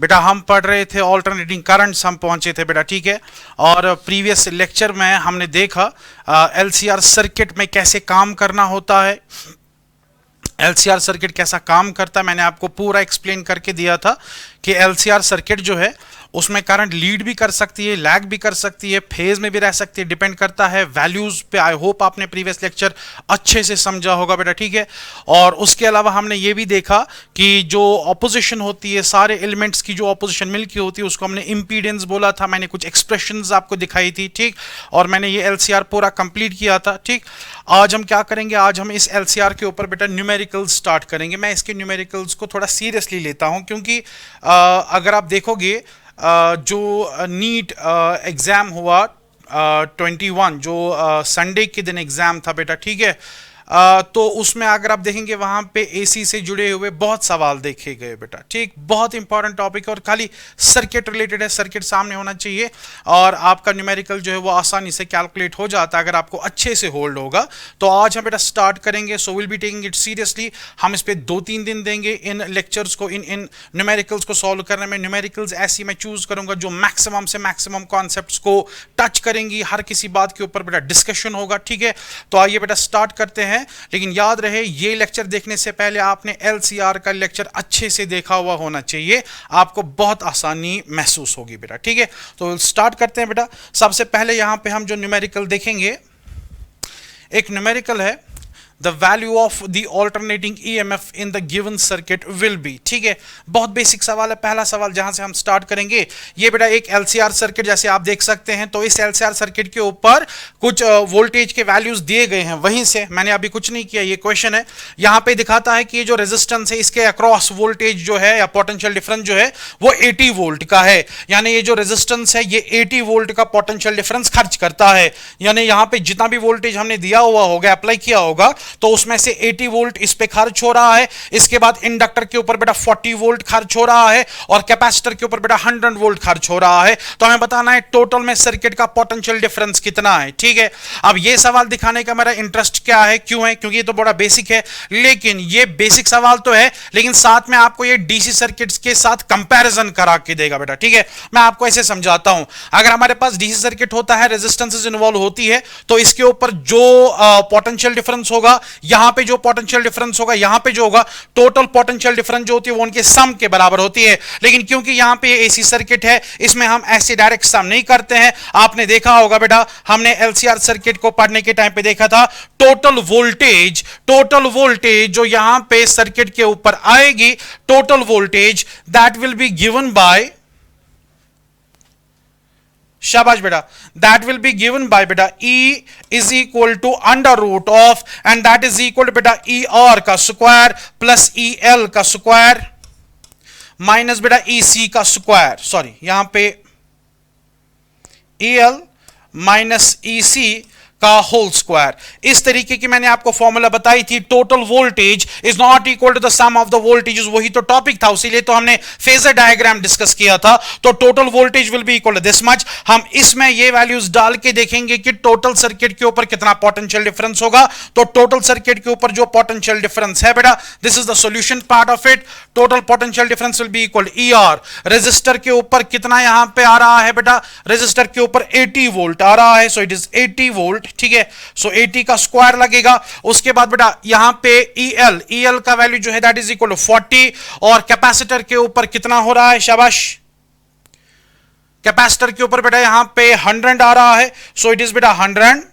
बेटा हम पढ़ रहे थे ऑल्टरनेटिंग करंट्स, हम पहुंचे थे बेटा, ठीक है। और प्रीवियस लेक्चर में हमने देखा एलसीआर सर्किट में कैसे काम करना होता है, एलसीआर सर्किट कैसा काम करता है, मैंने आपको पूरा एक्सप्लेन करके दिया था कि एलसीआर सर्किट जो है उसमें करंट लीड भी कर सकती है, लैग भी कर सकती है, फेज में भी रह सकती है, डिपेंड करता है वैल्यूज पे। आई होप आपने प्रीवियस लेक्चर अच्छे से समझा होगा बेटा, ठीक है। और उसके अलावा हमने ये भी देखा कि जो ऑपोजिशन होती है, सारे एलिमेंट्स की जो ऑपोजिशन मिलकर होती है उसको हमने इंपीडेंस बोला था, मैंने कुछ एक्सप्रेशंस आपको दिखाई थी, ठीक। और मैंने ये एलसीआर पूरा कंप्लीट किया था, ठीक। आज हम क्या करेंगे, आज हम इस एलसीआर के ऊपर बेटा न्यूमेरिकल्स स्टार्ट करेंगे। मैं इसके न्यूमेरिकल्स को थोड़ा सीरियसली लेता हूं क्योंकि अगर आप देखोगे जो नीट एग्जाम हुआ 21 जो संडे के दिन एग्जाम था बेटा, ठीक है, तो उसमें अगर आप देखेंगे वहां पे एसी से जुड़े हुए बहुत सवाल देखे गए बेटा, ठीक। बहुत इंपॉर्टेंट टॉपिक और खाली सर्किट रिलेटेड है, सर्किट सामने होना चाहिए और आपका न्यूमेरिकल जो है वो आसानी से कैलकुलेट हो जाता है अगर आपको अच्छे से होल्ड होगा। तो आज हम बेटा स्टार्ट करेंगे, so will be taking it seriously. हम इस पे 2-3 दिन देंगे इन लेक्चर्स को, इन न्यूमेरिकल्स को सॉल्व करने में। न्यूमेरिकल्स ऐसी मैं चूज करूंगा जो मैक्सिमम से मैक्सिमम कॉन्सेप्ट्स को टच करेंगी, हर किसी बात के ऊपर बेटा डिस्कशन होगा, ठीक है। तो आइए बेटा स्टार्ट करते हैं। लेकिन याद रहे ये लेक्चर देखने से पहले आपने एलसीआर का लेक्चर अच्छे से देखा हुआ होना चाहिए, आपको बहुत आसानी महसूस होगी बेटा, ठीक है। तो स्टार्ट करते हैं बेटा। सबसे पहले यहां पे हम जो न्यूमेरिकल देखेंगे, एक न्यूमेरिकल है the value of the alternating EMF in the given circuit will B, ठीक है। बहुत बेसिक सवाल है, पहला सवाल जहां से हम स्टार्ट करेंगे। ये बेटा एक एलसीआर सर्किट जैसे आप देख सकते हैं, तो इस एलसीआर सर्किट के ऊपर कुछ वोल्टेज के वैल्यूज दिए गए हैं, वहीं से मैंने अभी कुछ नहीं किया, ये क्वेश्चन है। यहां पे दिखाता है कि ये जो रेजिस्टेंस है इसके अक्रॉस वोल्टेज जो है या पोटेंशियल डिफरेंस जो है वो 80 वोल्ट का है, यानी ये जो रेजिस्टेंस है ये 80 वोल्ट का पोटेंशियल डिफरेंस खर्च करता है। यानी यहां पे जितना भी वोल्टेज हमने दिया हुआ होगा, अप्लाई किया होगा, तो उसमें से 80 वोल्ट इस पे खर्च हो रहा है। इसके बाद इंडक्टर के ऊपर बेटा 40 वोल्ट खर्च हो रहा है और कैपेसिटर के ऊपर बेटा 100 वोल्ट खर्च हो रहा है। तो हमें बताना है टोटल में सर्किट का पोटेंशियल डिफरेंस कितना है, ठीक है। अब ये सवाल दिखाने का मेरा इंटरेस्ट क्या है, क्यों है, क्योंकि ये तो बड़ा बेसिक है। लेकिन ये बेसिक सवाल तो है, लेकिन साथ में आपको ये डीसी सर्किट्स के साथ कंपैरिजन करा के देगा बेटा, ठीक है। मैं आपको ऐसे समझाता हूं, अगर हमारे पास डीसी सर्किट होता है, रेजिस्टेंसेस इन्वॉल्व होती है, तो इसके ऊपर जो पोटेंशियल डिफरेंस होगा, यहां पे जो पोटेंशियल डिफरेंस होगा, यहां पे जो होगा टोटल पोटेंशियल डिफरेंस जो होती है वो उनके सम के बराबर होती है। लेकिन क्योंकि यहां पे एसी सर्किट है, इसमें हम ऐसे डायरेक्ट सम नहीं करते हैं। आपने देखा होगा बेटा, हमने एलसीआर सर्किट को पढ़ने के टाइम पे देखा था, टोटल वोल्टेज जो यहां पे सर्किट के ऊपर आएगी, total voltage that will be given by, शाबाश बेटा, that will be given by बेटा E is equal to under root of and that is equal to beta ER का स्क्वायर प्लस EL का स्क्वायर माइनस बेटा EC का square, sorry यहां पे EL माइनस EC का होल स्क्वायर। इस तरीके की मैंने आपको फॉर्मूला बताई थी, total voltage is not equal to the sum of the voltages, वही तो टॉपिक था, इसीलिए तो हमने फेजर डायग्राम डिस्कस किया था। तो total voltage will be equal to this much. हम इसमें ये वैल्यूज डाल के देखेंगे कि टोटल सर्किट के ऊपर कितना पोटेंशियल डिफरेंस होगा। तो टोटल सर्किट के ऊपर जो पोटेंशियल डिफरेंस है बेटा, this is the solution part of it. Total potential difference will be equal ER, resistor के ऊपर कितना यहां पे आ रहा है बेटा, रेजिस्टर के ऊपर 80 वोल्ट आ रहा है, सो इट इज 80 वोल्ट, ठीक है। सो 80 का स्क्वायर लगेगा। उसके बाद बेटा यहां पे EL का वैल्यू जो है दैट इज इक्वल टू 40 और कैपेसिटर के ऊपर कितना हो रहा है, शाबाश, कैपेसिटर के ऊपर बेटा यहां पे 100 आ रहा है, सो इट इज बेटा 100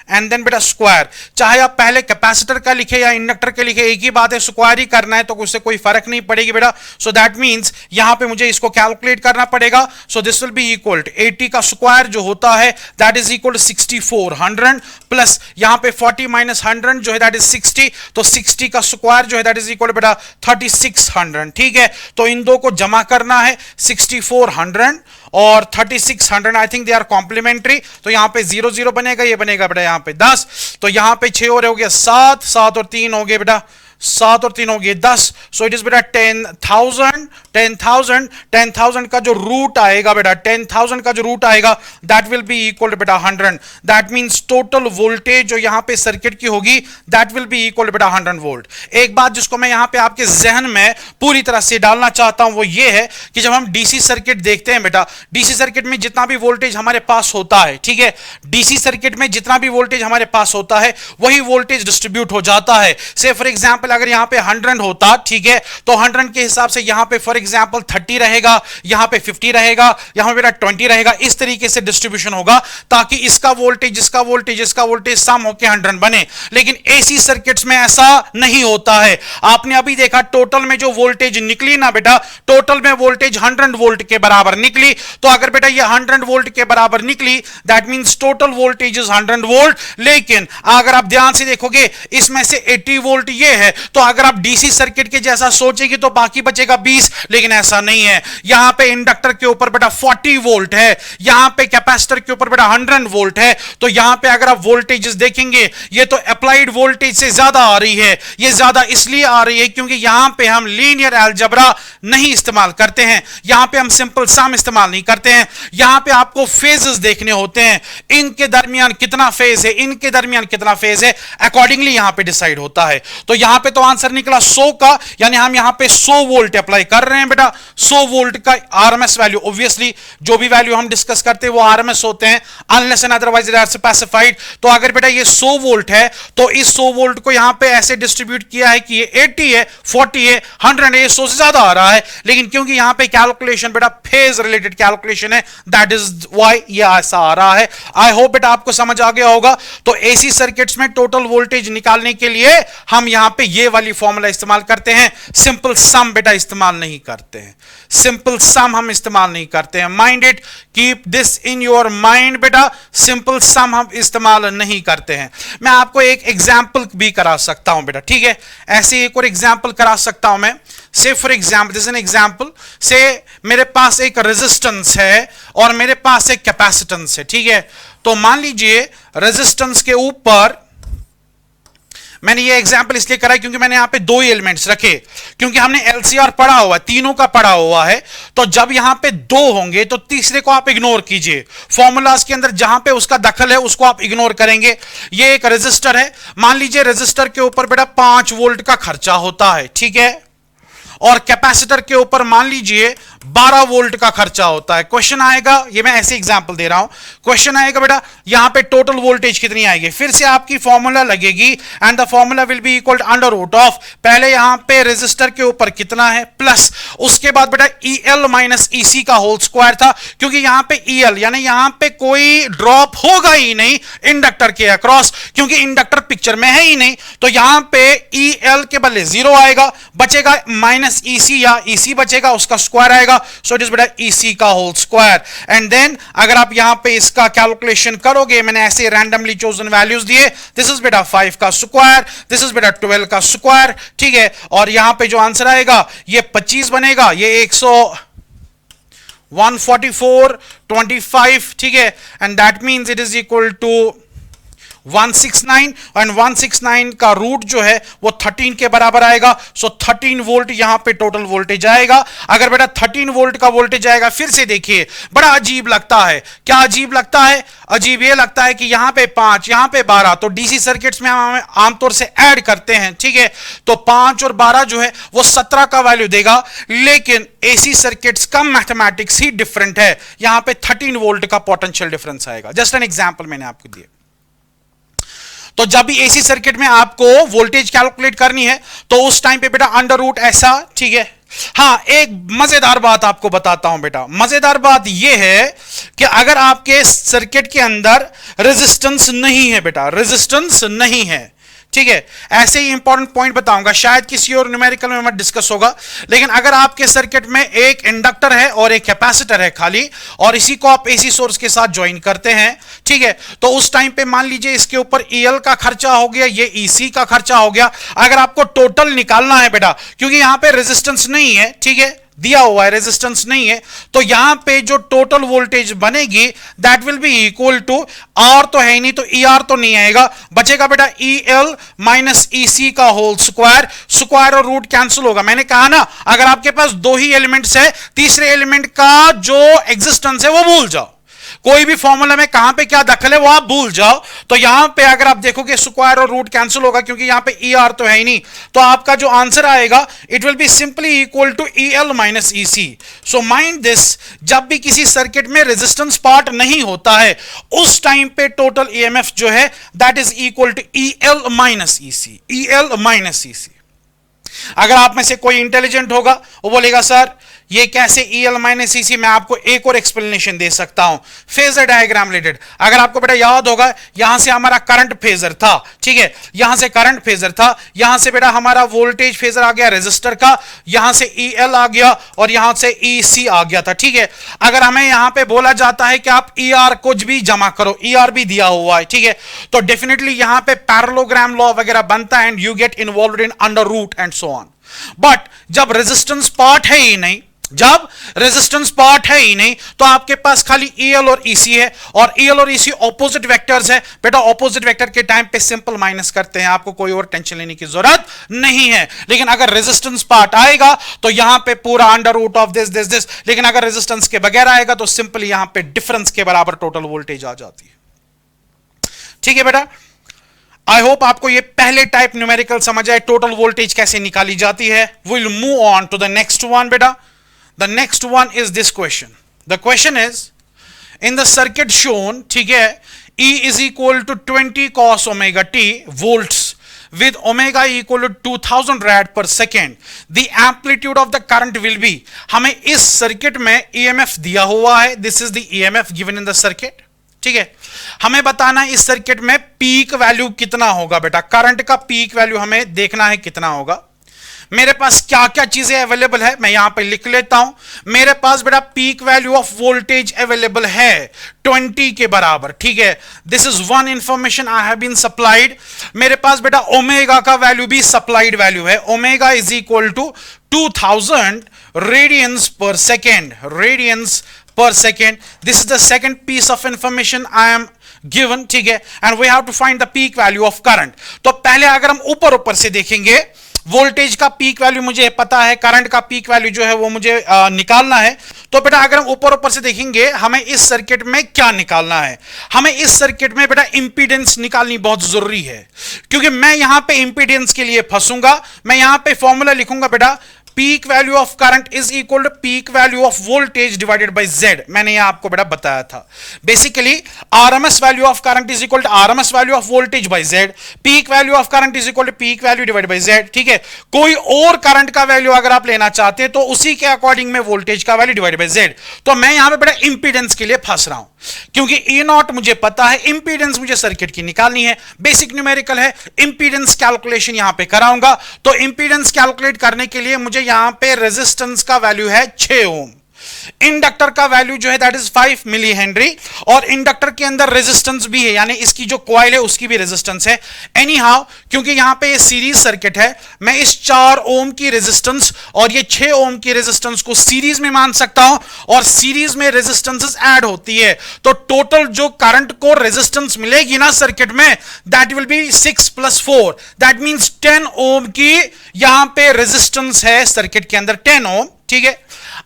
एंड देन बेटा स्क्वायर। चाहे आप पहले कैपेसिटर का लिखे या इंडक्टर के लिखे, एक ही बात है, स्क्वायर ही करना है, तो उससे कोई फर्क नहीं पड़ेगी बेटा। सो दैट मींस यहां पे मुझे इसको कैलकुलेट करना पड़ेगा। So this will be equal to 80 का स्क्वायर जो होता है that is equal to 6400 plus यहां पे 40 माइनस 100 जो है दैट इज 60, तो 60 का स्क्वायर जो है दैट इज इक्वल टू बेटा 3600, ठीक है। तो इन दो को जमा करना है, 6400 और 3600, I think they are complementary, तो यहां पे 0 0 बनेगा, ये बनेगा बेटा यहां पे 10, तो यहां पे 6 और हो गया 7 7 और 3 हो गए बेटा 7 और 3 हो गए 10, सो इट इज बेटा 10,000 का जो रूट आएगा बेटा, 10,000 का जो रूट आएगा that will be equal to बेटा 100। दैट मींस टोटल वोल्टेज जो यहां पे सर्किट की होगी that will be equal to बेटा 100 वोल्ट। एक बात जिसको मैं यहां पे आपके जहन में पूरी तरह से डालना चाहता हूं वो ये है कि जब हम डीसी सर्किट देखते हैं बेटा, डीसी सर्किट में जितना भी वोल्टेज हमारे पास होता है, ठीक है, डीसी सर्किट में जितना भी वोल्टेज हमारे पास होता है वही वोल्टेज डिस्ट्रीब्यूट हो जाता है। से फॉर एग्जांपल अगर यहां पे 100 होता, ठीक है, तो 100 के हिसाब से यहां पे फॉर एग्जांपल 30 रहेगा, यहां पे 50 रहेगा, यहां पे 20 रहेगा, इस तरीके से डिस्ट्रीब्यूशन होगा ताकि इसका वोल्टेज इसका वोल्टेज इसका वोल्टेज सम होकर 100 बने। लेकिन एसी सर्किट्स में ऐसा नहीं होता है। आपने अभी देखा टोटल में जो वोल्टेज निकली ना बेटा, टोटल में वोल्टेज 100 वोल्ट के बराबर निकली। तो अगर बेटा ये 100 वोल्ट के बराबर निकली that means total voltage is 100 volt. लेकिन अगर आप ध्यान से देखोगे इसमें से 80 वोल्ट ये है, तो अगर आप डीसी सर्किट के जैसा सोचेंगे तो बाकी बचेगा 20, लेकिन ऐसा नहीं है। यहां पे इंडक्टर के ऊपर बेटा 40 वोल्ट है, यहां पे कैपेसिटर के ऊपर बेटा 100 वोल्ट है। तो यहां पे अगर आप वोल्टेजेस देखेंगे ये तो अप्लाइड वोल्टेज से ज्यादा आ रही है। ये ज्यादा इसलिए आ रही है क्योंकि यहां पे हम लीनियर अलजेब्रा नहीं इस्तेमाल करते हैं, यहां पे हम सिंपल सम इस्तेमाल नहीं करते हैं। यहां पे आपको फेजेस देखने होते हैं, इनके दरमियान कितना फेज है, इनके दरमियान कितना फेज है, अकॉर्डिंगली यहां पे डिसाइड होता है। तो यहां पे तो आंसर निकला 100 का, यानी हम यहां पे 100 वोल्ट अप्लाई कर रहे हैं बेटा। 100 वोल्ट का आरएमएस वैल्यू, ऑब्वियसली जो भी वैल्यू हम डिस्कस करते हैं वो आरएमएस होते हैं unless and otherwise they are specified. तो अगर बेटा ये 100 वोल्ट है तो इस 100 वोल्ट को यहां पे ऐसे डिस्ट्रीब्यूट किया है कि ये 80 है, 40 है, 100 है, 100 से ज्यादा आ रहा है। लेकिन क्योंकि यहां पे कैलकुलेशन बेटा फेज रिलेटेड कैलकुलेशन है, दैट इज व्हाई ये ऐसा आ रहा है। आई होप बेटा आपको समझ आ गया होगा। तो एसी सर्किट्स में टोटल वोल्टेज निकालने के लिए हम यहां पे ये वाली फॉर्मूला इस्तेमाल करते हैं, सिंपल सम बेटा इस्तेमाल नहीं करते हैं, सिंपल सम हम इस्तेमाल नहीं करते हैं। Mind it, keep this in your mind बेटा, सिंपल सम हम इस्तेमाल नहीं करते हैं। मैं आपको एक एग्जांपल भी करा सकता हूं बेटा, ठीक है, ऐसे एक और एग्जांपल करा सकता हूं मैं। से for example, this an example, से मेरे पास एक रेजिस्टेंस है और मेरे पास एक कैपेसिटेंस है, ठीक है। तो मान लीजिए रेजिस्टेंस के ऊपर मैंने ये एग्जांपल इसलिए करा क्योंकि मैंने यहां पे दो एलिमेंट्स रखे, क्योंकि हमने एलसीआर पढ़ा हुआ है, तीनों का पढ़ा हुआ है। तो जब यहां पे दो होंगे तो तीसरे को आप इग्नोर कीजिए। फॉर्मूलाज के अंदर जहां पे उसका दखल है उसको आप इग्नोर करेंगे। ये एक रेजिस्टर है, मान लीजिए रेजिस्टर के ऊपर बेटा 5 वोल्ट का खर्चा होता है, ठीक है, और कैपेसिटर के ऊपर मान लीजिए 12 वोल्ट का खर्चा होता है। क्वेश्चन आएगा, ये मैं ऐसे एग्जांपल दे रहा हूं, क्वेश्चन आएगा बेटा यहां पे टोटल वोल्टेज कितनी आएगी। फिर से आपकी फॉर्मूला लगेगी and the formula will be equal to under root of, पहले यहां पे रेजिस्टर के ऊपर कितना है प्लस, उसके बाद बेटा EL माइनस EC का होल स्क्वायर था, क्योंकि यहां पे EL यानी यहां पे कोई ड्रॉप होगा ही नहीं इंडक्टर के अक्रॉस, क्योंकि इंडक्टर पिक्चर में है ही नहीं। तो यहां पे EL के बदले 0 आएगा, बचेगा माइनस EC या EC बचेगा, उसका स्क्वायर आएगा। सो इट इज बेटा EC का होल स्क्वायर। एंड देन अगर आप यहां पे इसका कैलकुलेशन करोगे, मैंने ऐसे रैंडमली चोजन वैल्यूज दिए, दिस इज बेटा 5 का स्क्वायर, दिस इज बेटा 12 का स्क्वायर, ठीक है। और यहां पे जो आंसर आएगा ये 25 बनेगा, ये 144 25, ठीक है, and that means it is equal to 169 and 169 का रूट जो है वो 13 के बराबर आएगा। सो 13 वोल्ट यहां पे टोटल वोल्टेज आएगा। अगर बेटा 13 वोल्ट का वोल्टेज आएगा, फिर से देखिए बड़ा अजीब लगता है। क्या अजीब लगता है? अजीब ये लगता है कि यहां पे 5 यहां पे 12, तो डीसी सर्किट्स में हम आमतौर से ऐड करते हैं, ठीक है, तो 5 और 12 जो है वो 17 का वैल्यू देगा। लेकिन एसी सर्किट्स का मैथमेटिक्स ही डिफरेंट है, यहां पे 13 वोल्ट का पोटेंशियल डिफरेंस आएगा। जस्ट एन एग्जांपल मैंने आपको दिया। तो जब भी एसी सर्किट में आपको वोल्टेज कैलकुलेट करनी है तो उस टाइम पे बेटा अंडर रूट ऐसा, ठीक है। हां, एक मजेदार बात आपको बताता हूं बेटा, मजेदार बात यह है कि अगर आपके सर्किट के अंदर रेजिस्टेंस नहीं है बेटा, रेजिस्टेंस नहीं है, ठीक है, ऐसे ही इंपॉर्टेंट पॉइंट बताऊंगा, शायद किसी और न्यूमेरिकल में मत डिस्कस होगा। लेकिन अगर आपके सर्किट में एक इंडक्टर है और एक कैपेसिटर है खाली, और इसी को आप एसी सोर्स के साथ ज्वाइन करते हैं, ठीक है, तो उस टाइम पे मान लीजिए इसके ऊपर EL का खर्चा हो गया, ये EC का खर्चा हो गया। अगर आपको टोटल निकालना है बेटा, क्योंकि यहां पे रेजिस्टेंस नहीं है, ठीक है, दिया हुआ है, रेजिस्टेंस नहीं है, तो यहां पे जो टोटल वोल्टेज बनेगी that will be equal to, R तो है ही नहीं तो ई आर तो नहीं आएगा, बचेगा बेटा ई एल माइनस ई सी का होल स्क्वायर, स्क्वायर और रूट कैंसिल होगा। मैंने कहा ना अगर आपके पास दो ही एलिमेंट्स है, तीसरे एलिमेंट का जो एग्जिस्टेंस है वो भूल जाओ, कोई भी फॉर्मूला में कहां पे क्या दखल है वो आप भूल जाओ। तो यहां पे अगर आप देखोगे स्क्वायर और रूट कैंसिल होगा क्योंकि यहां पे ई आर तो है ही नहीं, तो आपका जो आंसर आएगा it will be simply equal to E L minus E C. So mind this, जब भी किसी सर्किट में रेजिस्टेंस पार्ट नहीं होता है उस टाइम पे टोटल ईएमएफ जो है that is equal to E L minus E C, E L minus E C. अगर आप में से कोई इंटेलिजेंट होगा वो बोलेगा सर ये कैसे EL माइनस EC, मैं आपको एक और एक्सप्लेनेशन दे सकता हूं फेजर डायग्राम रिलेटेड। अगर आपको बेटा याद होगा यहां से हमारा करंट फेजर था, ठीक है, यहां से करंट फेजर था, यहां से बेटा हमारा वोल्टेज फेजर आ गया रेजिस्टर का, यहां से EL आ गया और यहां से EC आ गया था, ठीक है। अगर हमें यहां पे बोला जाता है कि आप ER कुछ भी जमा करो, ER भी दिया हुआ है, ठीक है, तो डेफिनेटली यहां पे पैरेललोग्राम लॉ वगैरह बनता है and you get involved in under root and so on. But जब रेजिस्टेंस पार्ट है ही नहीं, जब रेजिस्टेंस पार्ट है ही नहीं तो आपके पास खाली EL और EC है, और EL और EC ऑपोजिट वेक्टर्स है बेटा, ऑपोजिट वेक्टर के टाइम पे सिंपल माइनस करते हैं, आपको कोई और टेंशन लेने की जरूरत नहीं है। लेकिन अगर रेजिस्टेंस पार्ट आएगा तो यहां पे पूरा under root of this this this, लेकिन अगर रेजिस्टेंस के बगैर आएगा तो सिंपल यहां पे डिफरेंस के बराबर टोटल वोल्टेज आ जाती है, ठीक है बेटा। आई होप आपको ये पहले टाइप न्यूमेरिकल समझ आए, टोटल वोल्टेज कैसे निकाली जाती है। Will move on to the next one बेटा। The next one is this question. The question is, in the circuit shown, ठीक है, E is equal to 20 cos omega t volts with omega equal to 2000 rad per second. The amplitude of the current will be, हमें इस circuit में EMF दिया हुआ है, this is the EMF given in the circuit, ठीक है। हमें बताना है इस सर्किट में पीक वैल्यू कितना होगा बेटा, करंट का पीक वैल्यू हमें देखना है कितना होगा। मेरे पास क्या क्या चीजें अवेलेबल है मैं यहां पे लिख लेता हूं। मेरे पास बेटा peak value of voltage available है 20 के बराबर, ठीक है, this is one information I have been supplied. मेरे पास बेटा ओमेगा का वैल्यू भी सप्लाइड वैल्यू है, omega is equal to 2000 radians पर सेकेंड, radians per second. This is the second piece of information I am given, ठीक है, and we have to find the peak value of current. तो पहले अगर हम ऊपर से देखेंगे, वोल्टेज का पीक वैल्यू मुझे पता है, करंट का पीक वैल्यू जो है वो मुझे निकालना है। तो बेटा अगर हम ऊपर से देखेंगे हमें इस सर्किट में क्या निकालना है, हमें इस सर्किट में बेटा इंपीडेंस निकालनी बहुत जरूरी है, क्योंकि मैं यहां पे इंपीडेंस के लिए फंसूंगा। मैं यहां पे फॉर्मूला लिखूंगा बेटा, peak value of current is equal to peak value of voltage divided by Z। मैंने यहां आपको बेटा बताया था, basically RMS value of current is equal to RMS value of voltage by Z, peak value of current is equal to peak value divided by Z, ठीक है। कोई और करंट का वैल्यू अगर आप लेना चाहते हैं तो उसी के अकॉर्डिंग में वोल्टेज का वैल्यू डिवाइडेड बाय Z। तो मैं यहां पे बेटा इंपीडेंस के लिए फंस रहा हूं, क्योंकि E नॉट मुझे पता है, इंपीडेंस मुझे सर्किट की निकालनी है, बेसिक न्यूमेरिकल है, इंपीडेंस कैलकुलेशन यहां पे कराऊंगा। तो इंपीडेंस कैलकुलेट करने के लिए मुझे यहां पे रेजिस्टेंस का वैल्यू है 6 ओम, इंडक्टर का वैल्यू जो है दैट इज 5 मिली हेनरी, और इंडक्टर के अंदर रेजिस्टेंस भी है, यानी इसकी जो कॉइल है उसकी भी रेजिस्टेंस है। एनी हाउ, क्योंकि यहां पे ये सीरीज सर्किट है, मैं इस 4 ओम की रेजिस्टेंस और ये 6 ओम की रेजिस्टेंस को सीरीज में मान सकता हूं, और सीरीज में रेजिस्टेंसेस ऐड होती है, तो टोटल जो करंट को रेजिस्टेंस मिलेगी ना सर्किट में that will B 6 + 4, that means 10 ओम की यहां पे रेजिस्टेंस है सर्किट के अंदर, 10 ओम, ठीक है।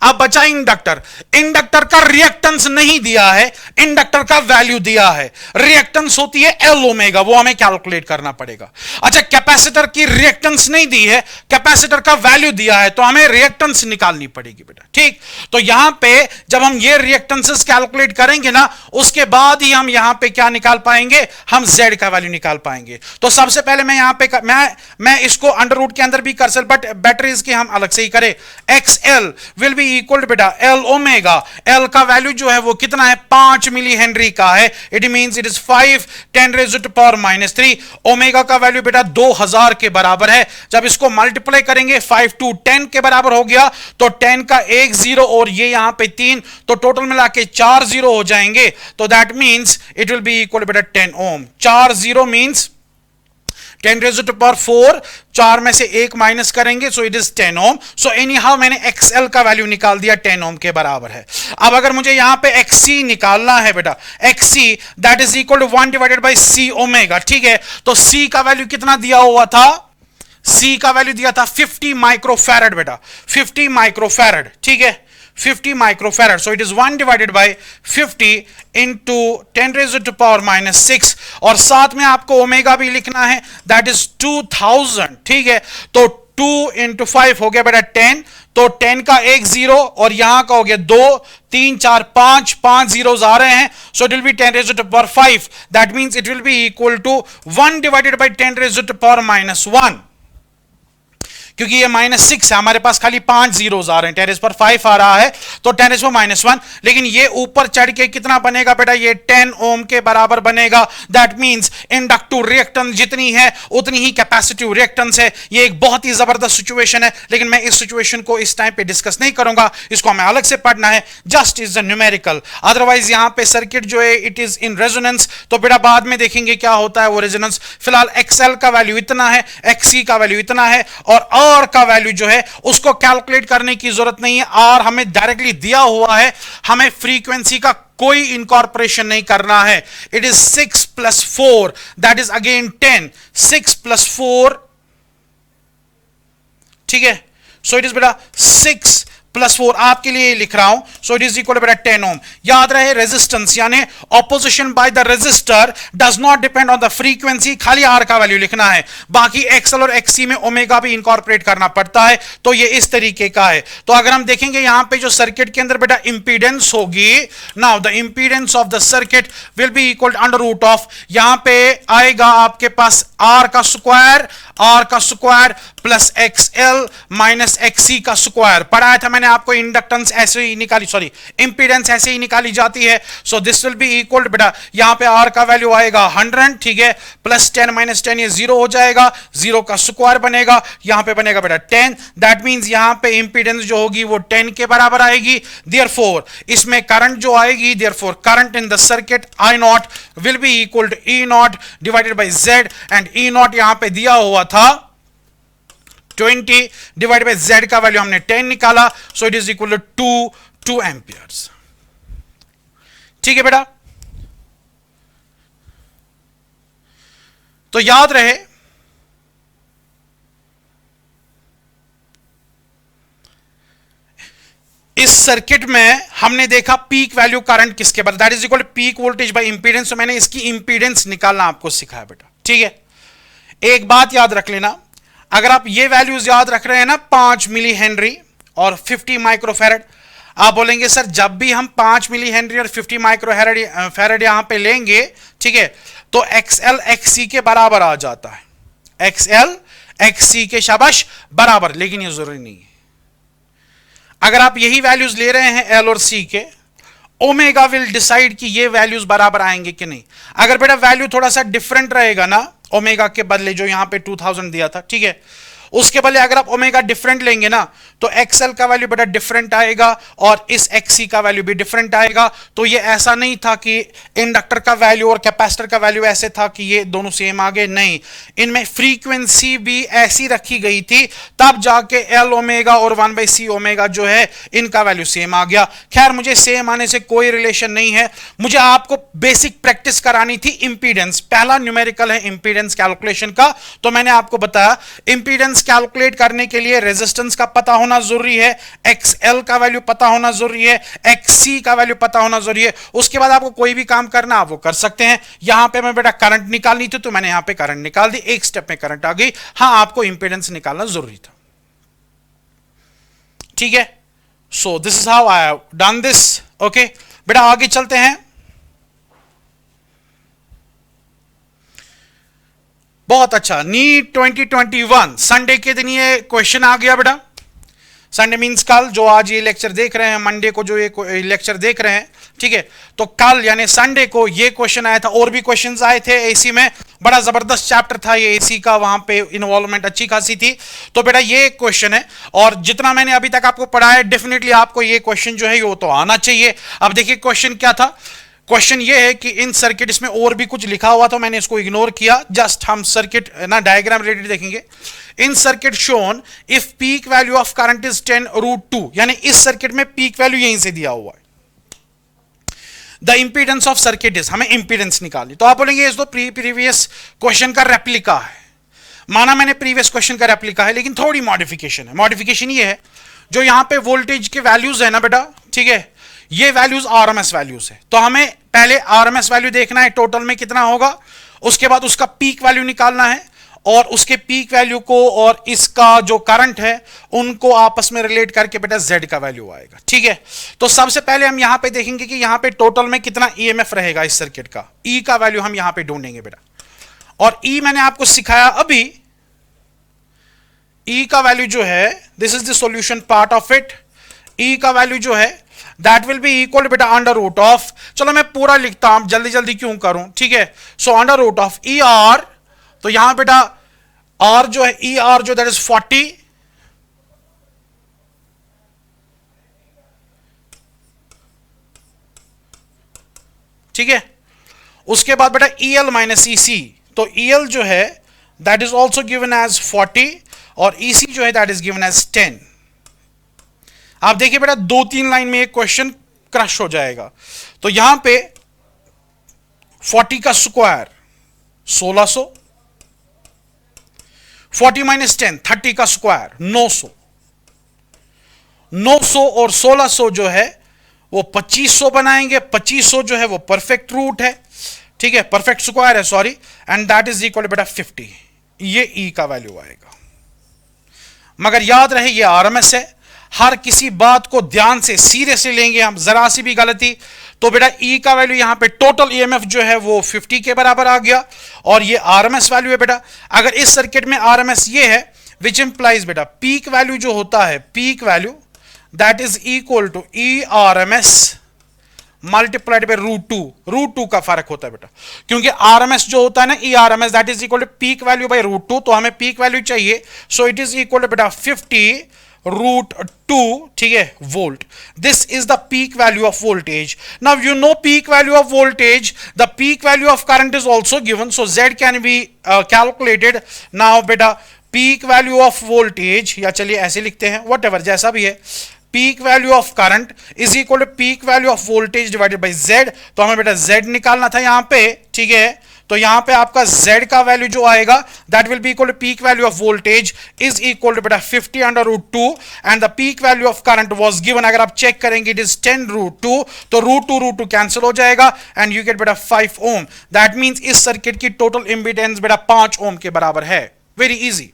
अब बचा इंडक्टर, इंडक्टर का रिएक्टेंस नहीं दिया है, इंडक्टर का वैल्यू दिया है, रिएक्टेंस होती है L ओमेगा, वो हमें कैलकुलेट करना पड़ेगा। अच्छा, कैपेसिटर की रिएक्टेंस नहीं दी है, कैपेसिटर का वैल्यू दिया है, तो हमें रिएक्टेंस निकालनी पड़ेगी बेटा, ठीक। तो यहां पे जब हम ये रिएक्टेंसेस कैलकुलेट करेंगे ना, उसके बाद ही हम यहां पे क्या निकाल पाएंगे, हम Z का वैल्यू निकाल पाएंगे। तो सबसे पहले मैं यहां पे मैं इसको अंडर रूट के अंदर भी कर सकता, बट बेटर इज कि हम अलग से ही करें। XL will be equal to बेटा L ओमेगा, L का वैल्यू जो है वो कितना है, 5 मिली हेनरी का है, it means it is 5 10⁻⁻³ omega का वैल्यू बेटा 2000 के बराबर है। जब इसको मल्टीप्लाई करेंगे 5 to 10 के बराबर हो गया, तो 10 का 1 0 और ये यहां पे 3, तो टोटल मिला के 4 0 हो जाएंगे, तो that means it will be equal बेटा 10 ohm. 4 0 means 10 raise to power 4, 4 में से 1 माइनस करेंगे, so it is 10 ohm. So anyhow मैंने XL का वैल्यू निकाल दिया, 10 ओम के बराबर है। अब अगर मुझे यहां पे XC निकालना है बेटा, XC that is equal to 1 divided by C omega, ठीक है। तो C का वैल्यू कितना दिया हुआ था, C का वैल्यू दिया था 50 माइक्रोफैरड बेटा, 50 माइक्रोफैरड, ठीक है, 50 microfarad. So it is 1 divided by 50 into 10 raise to power minus 6, और साथ में आपको ओमेगा भी लिखना है, दैट इज 2000, ठीक है। तो 2 इंटू 5 हो गया बेटा 10, तो 10 का एक जीरो और यहां का हो गया 2, 3, 4, 5 जीरोस आ रहे हैं, so it will be 10 raise to power 5, that means it will be equal to 1 divided by 10 raise to power minus 1, क्योंकि ये -6 है, हमारे पास खाली 5 जीरोस आ रहे हैं, 10 पर 5 आ रहा है, तो 10 पर -1, लेकिन ये ऊपर चढ़ के कितना बनेगा बेटा, ये 10 ओम के बराबर बनेगा। दैट मींस इंडक्टिव रिएक्टेंस जितनी है उतनी ही कैपेसिटिव रिएक्टेंस है। ये एक बहुत ही जबरदस्त सिचुएशन है, लेकिन मैं इस सिचुएशन को इस टाइम पे डिस्कस नहीं करूंगा, इसको हमें अलग से पढ़ना है, just is the numerical. Otherwise यहां पे सर्किट जो है इट इज इन रेजोनेंस, तो बेटा बाद में देखेंगे क्या होता है वो रेजोनेंस। फिलहाल XL का वैल्यू इतना है, XC का वैल्यू इतना है, और R का वैल्यू जो है उसको कैलकुलेट करने की जरूरत नहीं है, R हमें डायरेक्टली दिया हुआ है, हमें फ्रीक्वेंसी का कोई इनकॉर्पोरेशन नहीं करना है। It is 6 + 4 that is again 10, 6 + 4, ठीक है। सो इट इज बेटा 6 + 4, आपके लिए लिख रहा हूं, सो इट इज इक्वल बेटा 10 ओम। याद रहे रेजिस्टेंस यानी opposition by the resistor does not depend on the frequency, खाली आर का वैल्यू लिखना है, बाकी XL और XC में ओमेगा भी इंकॉर्पोरेट करना पड़ता है, तो ये इस तरीके का है। तो अगर हम देखेंगे यहां पे जो सर्किट के अंदर बेटा इंपीडेंस होगी, now the impedance of the circuit will be equal to under root of, यहां पे आएगा आपके पास R का square plus XL minus XC का स्क्वायर। पढ़ाया था मैंने आपको, इंडक्टेंस ऐसे ही निकाली, सॉरी इंपीडेंस ऐसे ही निकाली जाती है। सो दिस विल बी इक्वल बेटा, यहां पे R का वैल्यू आएगा 100, ठीक है, प्लस 10 माइनस 10 ये 0 हो जाएगा, 0 का स्क्वायर बनेगा, यहां पे बनेगा बेटा 10, दैट मींस यहां पे इंपीडेंस जो होगी वो 10 के बराबर आएगी। देयरफॉर इसमें करंट जो आएगी, therefore current in the circuit I0 will be equal to E0 divided by Z, and E0 यहां पे दिया हुआ था 20 डिवाइड बाय Z का वैल्यू हमने 10 निकाला, so it is equal to 2 amperes, ठीक है बेटा। तो याद रहे इस सर्किट में हमने देखा पीक वैल्यू करंट किसके बराबर, that is equal to peak voltage by impedance. तो मैंने इसकी इंपीडेंस निकालना आपको सिखाया बेटा, ठीक है। एक बात याद रख लेना, अगर आप ये वैल्यूज याद रख रहे हैं ना, 5 मिली हेनरी और 50 माइक्रोफैरड, आप बोलेंगे सर जब भी हम 5 मिली हेनरी और 50 माइक्रोफैरड यहां पे लेंगे, ठीक है, तो XL XC के बराबर आ जाता है, XL XC के शाबाश बराबर, लेकिन ये जरूरी नहीं है। अगर आप यही वैल्यूज ले रहे हैं L और C के, ओमेगा विल डिसाइड कि ये वैल्यूज बराबर आएंगे कि नहीं। अगर बेटा वैल्यू थोड़ा सा डिफरेंट रहेगा ना, ओमेगा के बदले जो यहां पे 2000 दिया था, ठीक है, उसके बदले अगर आप ओमेगा डिफरेंट लेंगे ना, तो XL का वैल्यू बेटा डिफरेंट आएगा और इस XC का वैल्यू भी डिफरेंट आएगा। तो ये ऐसा नहीं था कि इंडक्टर का वैल्यू और कैपेसिटर का वैल्यू ऐसे था कि ये दोनों सेम आ गए, नहीं, इनमें फ्रीक्वेंसी भी ऐसी रखी गई थी, तब जाके L ओमेगा और 1/C ओमेगा जो है इनका वैल्यू सेम आ गया। खैर मुझे सेम आने से कोई रिलेशन नहीं है, मुझे आपको बेसिक प्रैक्टिस करानी थी इंपीडेंस। पहला न्यूमेरिकल है इंपीडेंस कैलकुलेशन का, तो मैंने आपको बताया इंपीडेंस कैलकुलेट करने के लिए रेजिस्टेंस का पता होना जरूरी है, XL का वैल्यू पता होना जरूरी है, XC का वैल्यू पता होना जरूरी है। उसके बाद आपको कोई भी काम करना आप वो कर सकते हैं। यहां पे मैं बेटा करंट निकालनी थी, तो मैंने यहां पे करंट निकाल दी, एक स्टेप में करंट आ गई। हां आपको इंपीडेंस निकालना जरूरी था, ठीक है। So this is how I have done this, okay बेटा। आगे चलते हैं, बहुत अच्छा। नीट 2021 संडे के दिन ये क्वेश्चन आ गया बेटा। संडे मींस कल, जो आज ये लेक्चर देख रहे हैं, मंडे को जो ये लेक्चर देख रहे हैं, ठीक है, तो कल यानी संडे को ये क्वेश्चन आया था। और भी क्वेश्चंस आए थे एसी में, बड़ा जबरदस्त चैप्टर था ये एसी का, वहां पे इन्वॉल्वमेंट अच्छी खासी थी। तो बेटा ये क्वेश्चन है, और जितना मैंने अभी तक आपको पढ़ाया डेफिनेटली आपको ये क्वेश्चन जो है वो तो आना चाहिए। अब देखिए क्वेश्चन क्या था, क्वेश्चन ये है कि इन सर्किट, इसमें और भी कुछ लिखा हुआ था, मैंने इसको इग्नोर किया, जस्ट हम सर्किट ना डायग्राम रिलेटेड देखेंगे। In circuit shown if peak value of current is 10√2, यानी इस सर्किट में पीक वैल्यू यहीं से दिया हुआ है। The impedance of circuit is, हमें इंपीडेंस निकाली, तो आप बोलेंगे इस तो प्रीवियस क्वेश्चन का रेप्लिका है। माना मैंने प्रीवियस क्वेश्चन का रेप्लिका है, लेकिन थोड़ी मॉडिफिकेशन है। मॉडिफिकेशन ये है, जो यहां पे वोल्टेज के वैल्यूज है ना बेटा, ठीक है, ये वैल्यूज आरएमएस वैल्यूज है, तो हमें पहले आरएमएस वैल्यू देखना है टोटल में कितना होगा, उसके बाद उसका पीक वैल्यू निकालना है, और उसके पीक वैल्यू को और इसका जो करंट है उनको आपस में रिलेट करके बेटा जेड का वैल्यू आएगा। ठीक है, तो सबसे पहले हम यहां पे देखेंगे कि यहां पे टोटल में कितना ईएमएफ रहेगा इस सर्किट का, ई का वैल्यू हम यहां पे ढूंढेंगे बेटा। और ई मैंने आपको सिखाया अभी, ई का वैल्यू जो है, this is the solution part of it, E का वैल्यू जो है दैट विल बी इक्वल बेटा अंडर रूट ऑफ, चलो मैं पूरा लिखता हूं, जल्दी जल्दी क्यों करूं, ठीक है। So under root of E R, तो यहां बेटा आर जो है, ई आर जो दैट इज 40, ठीक है। उसके बाद बेटा ई एल माइनस ई सी, तो ई एल जो है that is also given as 40 और ई सी जो है दैट इज गिवन एज 10। आप देखिए बेटा 2-3 लाइन में एक क्वेश्चन क्रश हो जाएगा। तो यहां पे 40 का स्क्वायर 1600, 40 माइनस 10 30 का स्क्वायर 900, 900 और 1600 जो है वो 2500 बनाएंगे। 2500 जो है वो परफेक्ट रूट है, ठीक है, परफेक्ट स्क्वायर है, sorry, and that is equal बेटा 50। ये ई का वैल्यू आएगा। मगर याद रहे ये आरएमएस है, हर किसी बात को ध्यान से सीरियसली लेंगे हम, जरा सी भी गलती तो बेटा ई का वैल्यू यहां पे टोटल ईएमएफ जो है वो 50 के बराबर आ गया, और ये आरएमएस वैल्यू है बेटा। अगर इस सर्किट में आरएमएस ये है, विच इंप्लाइज बेटा पीक वैल्यू जो होता है, peak value that is equal to E RMS multiplied by √2 का फर्क होता है बेटा, क्योंकि आरएमएस जो होता है ना, E RMS that is equal to peak value by √2, तो हमें पीक वैल्यू चाहिए, so it is equal to बेटा 50√2, ठीक है, volt. This is the peak value of voltage. Now you know peak value of voltage, the peak value of current is also given, so Z can be calculated. Now बेटा peak value of voltage, या चलिए ऐसे लिखते हैं, whatever जैसा भी है, peak value of current is equal to peak value of voltage divided by Z. तो हमें बेटा जेड निकालना था यहां पे, ठीक है, तो यहां पे आपका z का वैल्यू जो आएगा that will be equal to peak value of voltage is equal to बेटा 50/√2 and the peak value of current was given. अगर आप चेक करेंगे इट इज 10√2, तो √2 कैंसिल हो जाएगा एंड यू गेट बेटा 5 ओम। दैट मींस इस सर्किट की टोटल इंपीडेंस बेटा 5 ओम के बराबर है। वेरी इजी,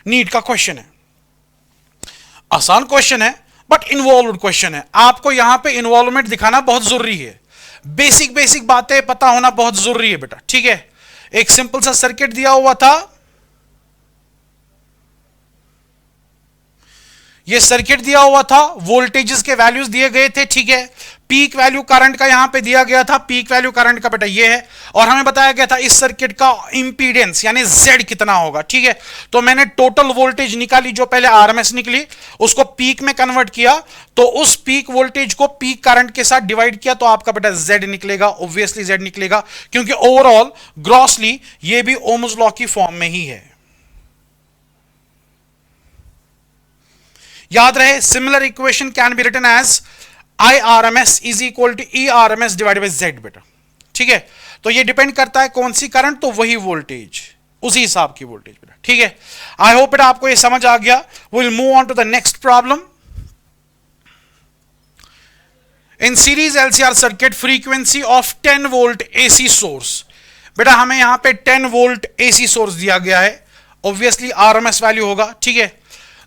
नीट का क्वेश्चन है, आसान क्वेश्चन है बट इन्वॉल्व क्वेश्चन है। आपको यहां पे इन्वॉल्वमेंट दिखाना बहुत जरूरी है, बेसिक बातें पता होना बहुत जरूरी है बेटा, ठीक है। एक सिंपल सा सर्किट दिया हुआ था, ये सर्किट दिया हुआ था, वोल्टेजेस के वैल्यूज दिए गए थे, ठीक है। पीक वैल्यू करंट का यहां पे दिया गया था, पीक वैल्यू करंट का बेटा ये है, और हमें बताया गया था इस सर्किट का इंपीडेंस यानी Z कितना होगा, ठीक है। तो मैंने टोटल वोल्टेज निकाली, जो पहले आरएमएस निकली उसको पीक में कन्वर्ट किया, तो उस पीक वोल्टेज को पीक करंट के साथ डिवाइड किया, तो आपका बेटा Z निकलेगा, ऑब्वियसली Z निकलेगा, क्योंकि ओवरऑल ग्रॉसली ये भी ओम्स लॉ की फॉर्म में ही है। याद रहे similar equation can be written as IRMS is equal to ERMS divided by Z बेटा, ठीक है। तो ये डिपेंड करता है कौन सी करंट, तो वही वोल्टेज, उसी हिसाब की वोल्टेज बेटा, ठीक है। आई होप बेटा आपको ये समझ आ गया। Will move on to the next problem. In series LCR circuit frequency of 10 volt AC source, बेटा हमें यहां पे 10 वोल्ट AC सोर्स दिया गया है, ऑब्वियसली RMS वैल्यू होगा, ठीक है।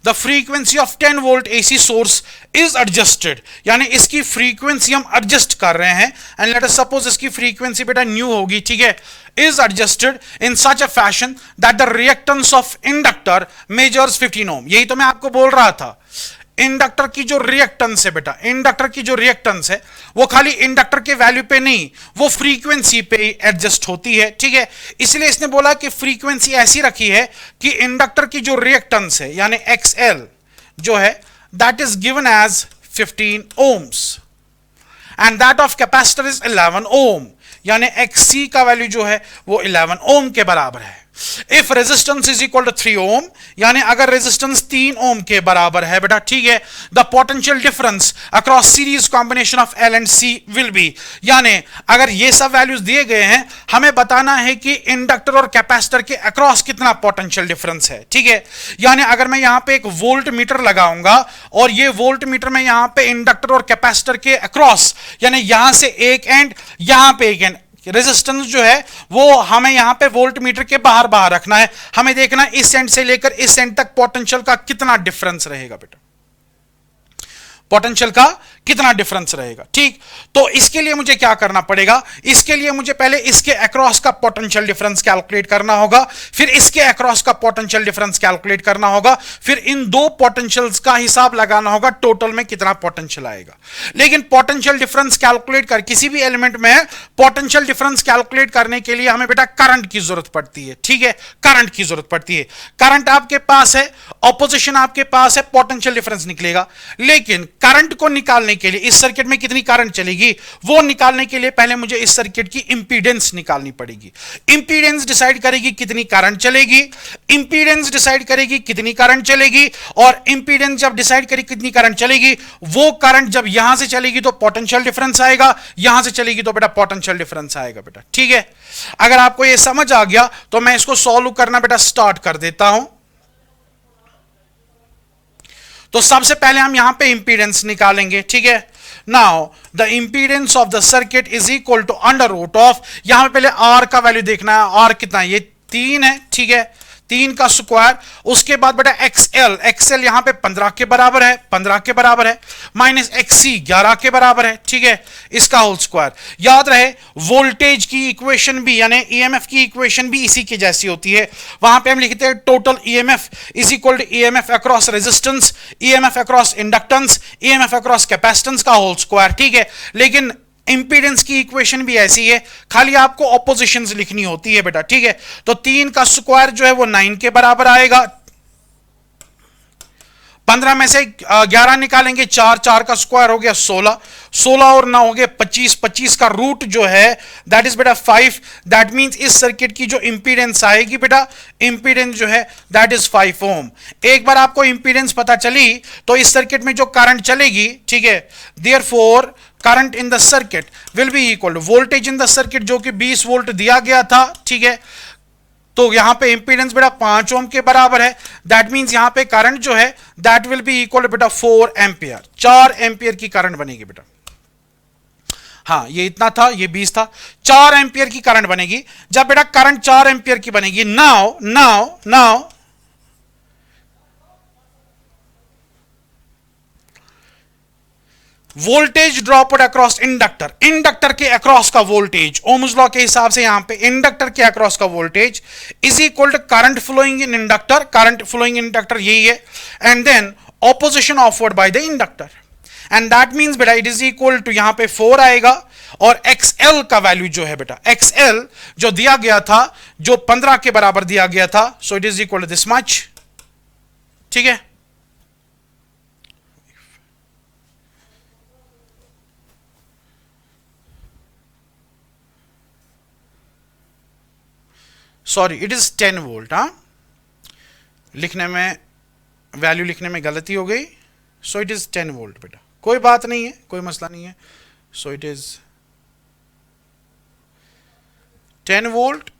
The frequency of 10 volt AC source is adjusted, यानी इसकी फ्रीक्वेंसी हम एडजस्ट कर रहे हैं, एंड लेट अस सपोज इसकी फ्रीक्वेंसी बेटा न्यू होगी, ठीक है, is adjusted in such a fashion that the reactance of inductor measures 15 ohm। यही तो मैं आपको बोल रहा था, इंडक्टर की जो रिएक्टेंस है बेटा, इंडक्टर की जो रिएक्टेंस है वो खाली इंडक्टर के वैल्यू पे नहीं, वो फ्रीक्वेंसी पे एडजस्ट होती है, ठीक है। इसलिए इसने बोला कि फ्रीक्वेंसी ऐसी रखी है कि इंडक्टर की जो रिएक्टेंस है यानी XL जो है that is given as 15 ohms, and that of capacitor is 11 ohm, यानी XC का वैल्यू जो है वो 11 ओम के बराबर है। If resistance is equal to 3 ohm, यानी अगर रेजिस्टेंस 3 ओम के बराबर है बेटा, ठीक है, the potential difference across series combination of L and C will be, यानी अगर ये सब वैल्यूज दिए गए हैं, हमें बताना है कि इंडक्टर और कैपेसिटर के अक्रॉस कितना पोटेंशियल डिफरेंस है, ठीक है। यानी अगर मैं यहां पे एक वोल्ट मीटर लगाऊंगा और ये वोल्ट मीटर में यहां पे इंडक्टर और कैपेसिटर के अक्रॉस, यानी यहां से एक एंड यहां पे एक एंड, रेजिस्टेंस जो है वो हमें यहां पे वोल्ट मीटर के बाहर बाहर रखना है। हमें देखना है इस एंड से लेकर इस एंड तक पोटेंशियल का कितना डिफरेंस रहेगा बेटा, पोटेंशियल का कितना डिफरेंस रहेगा, ठीक। तो इसके लिए मुझे क्या करना पड़ेगा, इसके लिए मुझे पहले इसके अक्रॉस का पोटेंशियल डिफरेंस कैलकुलेट करना होगा, फिर इसके अक्रॉस का पोटेंशियल डिफरेंस कैलकुलेट करना होगा, फिर इन दो पोटेंशियल्स का हिसाब लगाना होगा टोटल में कितना पोटेंशियल आएगा। लेकिन पोटेंशियल डिफरेंस कैलकुलेट कर, किसी भी एलिमेंट में पोटेंशियल डिफरेंस कैलकुलेट करने के लिए हमें बेटा करंट की जरूरत पड़ती है, ठीक है, करंट की जरूरत पड़ती है। करंट आपके पास है, ऑपोजिशन आपके पास है, पोटेंशियल डिफरेंस निकलेगा। लेकिन करंट को निकालने के लिए, इस सर्किट में कितनी करंट चलेगी वो निकालने के लिए पहले मुझे इस सर्किट की इंपीडेंस निकालनी पड़ेगी। इंपीडेंस डिसाइड करेगी कितनी करंट चलेगी, इंपीडेंस डिसाइड करेगी कितनी करंट चलेगी, और इंपीडेंस जब डिसाइड करेगी कितनी करंट चलेगी, वो करंट जब यहां से चलेगी तो पोटेंशियल डिफरेंस आएगा, यहां से चलेगी तो बेटा पोटेंशियल डिफरेंस आएगा बेटा, ठीक है। अगर आपको ये समझ आ गया तो मैं इसको सॉल्व करना बेटा स्टार्ट कर देता हूं। तो सबसे पहले हम यहां पे इंपीडेंस निकालेंगे, ठीक है। Now the impedance of the circuit is equal to under root of, यहां पे पहले आर का वैल्यू देखना है, आर कितना है, ये 3 है, ठीक है, 3 का स्क्वायर, उसके बाद बेटा एक्सएल, एक्सएल यहां पे 15 के बराबर है, 15 के बराबर है, माइनस एक्ससी 11 के बराबर है, ठीक है, इसका होल स्क्वायर। याद रहे वोल्टेज की इक्वेशन भी, यानी ईएमएफ की इक्वेशन भी इसी के जैसी होती है। वहां पे हम लिखते हैं total EMF is equal to EMF across resistance, EMF across inductance, EMF across capacitance का होल स्क्वायर, ठीक है। लेकिन इंपीडेंस की इक्वेशन भी ऐसी है, खाली आपको ऑपोजिशंस लिखनी होती है बेटा, ठीक है। तो 3 का स्क्वायर जो है वो 9 के बराबर आएगा, 15 में से 11 निकालेंगे, 4 का स्क्वायर हो गया 16, 16 और 9 हो गए 25, 25 का रूट जो है दैट इज बेटा 5, दैट मींस इस सर्किट की जो इंपीडेंस आएगी बेटा, इंपीडेंस जो है दैट इज 5 ओम। एक बार आपको इंपीडेंस पता चली तो इस सर्किट में जो करंट चलेगी, ठीक है, therefore current in the circuit will be equal to voltage in the circuit जो कि 20 वोल्ट दिया गया था, ठीक है। तो यहां पे इंपीडेंस बेटा 5 ओम के बराबर है, दैट मींस यहां पे करंट जो है that will be equal to बेटा 4 एंपियर, 4 एंपियर की करंट बनेगी बेटा। हाँ ये इतना था, ये 20 था, 4 एंपियर की करंट बनेगी। जब बेटा करंट 4 एंपियर की बनेगी, now now now voltage dropped across inductor, inductor के अक्रॉस का वोल्टेज ओम्स लॉ के हिसाब से यहां पे इंडक्टर के अक्रॉस का voltage is equal to current flowing in inductor, current flowing in inductor यही है, and then opposition offered by the inductor, and that means बेटा इट इज इक्वल टू यहां पे 4 आएगा, और XL का वैल्यू जो है बेटा, XL जो दिया गया था, जो 15 के बराबर दिया गया था, so it is equal to this much, ठीक है। सॉरी इट इज 10 वोल्ट, हाँ लिखने में, वैल्यू लिखने में गलती हो गई, सो इट इज 10 वोल्ट बेटा, कोई बात नहीं है, कोई मसला नहीं है। सो it is 10 volt,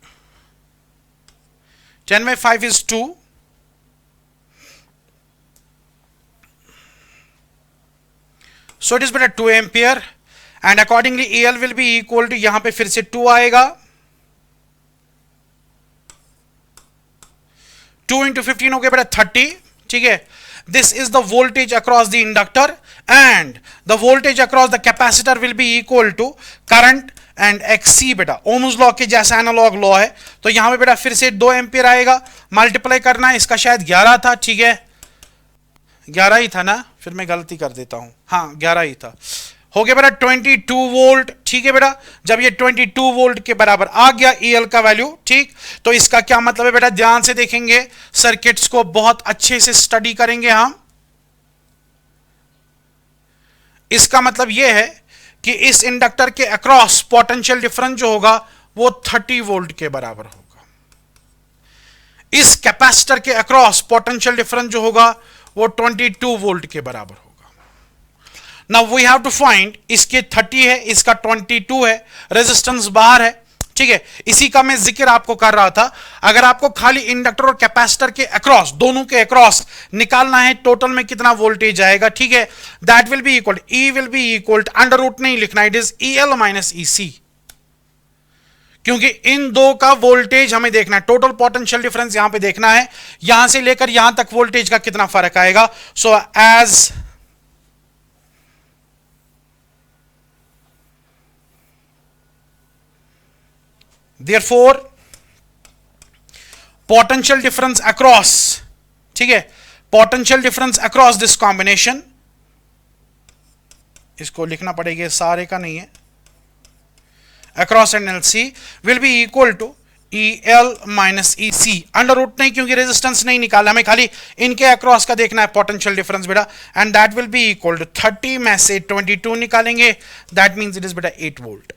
10 by 5 is 2, so it is better 2 ampere, and accordingly EL will be equal to, यहां पे फिर से 2 आएगा, 2 into 15 हो गया बेटा 30, ठीक है। This is the voltage across the inductor, and the voltage across the capacitor will be equal to current and XC बेटा, ओम्स लॉ के जैसा एनालॉग लॉ है। तो यहां पे बेटा फिर से 2 एम्पियर आएगा, मल्टीप्लाई करना है, इसका शायद 11 था, ठीक है, 11 ही था ना, फिर मैं गलती कर देता हूं, हाँ 11 ही था, हो गया बेटा 22 वोल्ट, ठीक है बेटा। जब ये 22 वोल्ट के बराबर आ गया EL का वैल्यू, ठीक, तो इसका क्या मतलब है बेटा, ध्यान से देखेंगे, सर्किट्स को बहुत अच्छे से स्टडी करेंगे हम। इसका मतलब यह है कि इस इंडक्टर के अक्रॉस पोटेंशियल डिफरेंस जो होगा वो 30 वोल्ट के बराबर होगा, इस कैपेसिटर के अक्रॉस पोटेंशियल डिफरेंस जो होगा वो 22 वोल्ट के बराबर होगा। Now we have to find, इसके 30 है, इसका 22 है, रेजिस्टेंस बाहर है, ठीक है। इसी का मैं जिक्र आपको कर रहा था। अगर आपको खाली इंडक्टर और कैपेसिटर के अक्रॉस, दोनों के अक्रॉस निकालना है टोटल में कितना वोल्टेज आएगा, ठीक है, that will be equal, E will be equal under root नहीं लिखना, it is E L minus E C, क्योंकि इन दो का वोल्टेज हमें देखना है, टोटल पोटेंशियल डिफरेंस यहां पे देखना है, यहां से लेकर यहां तक वोल्टेज का कितना फर्क आएगा। So as therefore potential difference across, ठीक है, potential difference across this combination, इसको लिखना पड़ेगा, सारे का नहीं है, across NLC will be equal to EL minus EC, under root नहीं क्योंकि रेजिस्टेंस नहीं निकाला, हमें खाली इनके अक्रॉस का देखना है पोटेंशियल डिफरेंस बेटा, and that will be equal to 30 में से 22 निकालेंगे, दैट मींस इट इज बेटा 8 वोल्ट।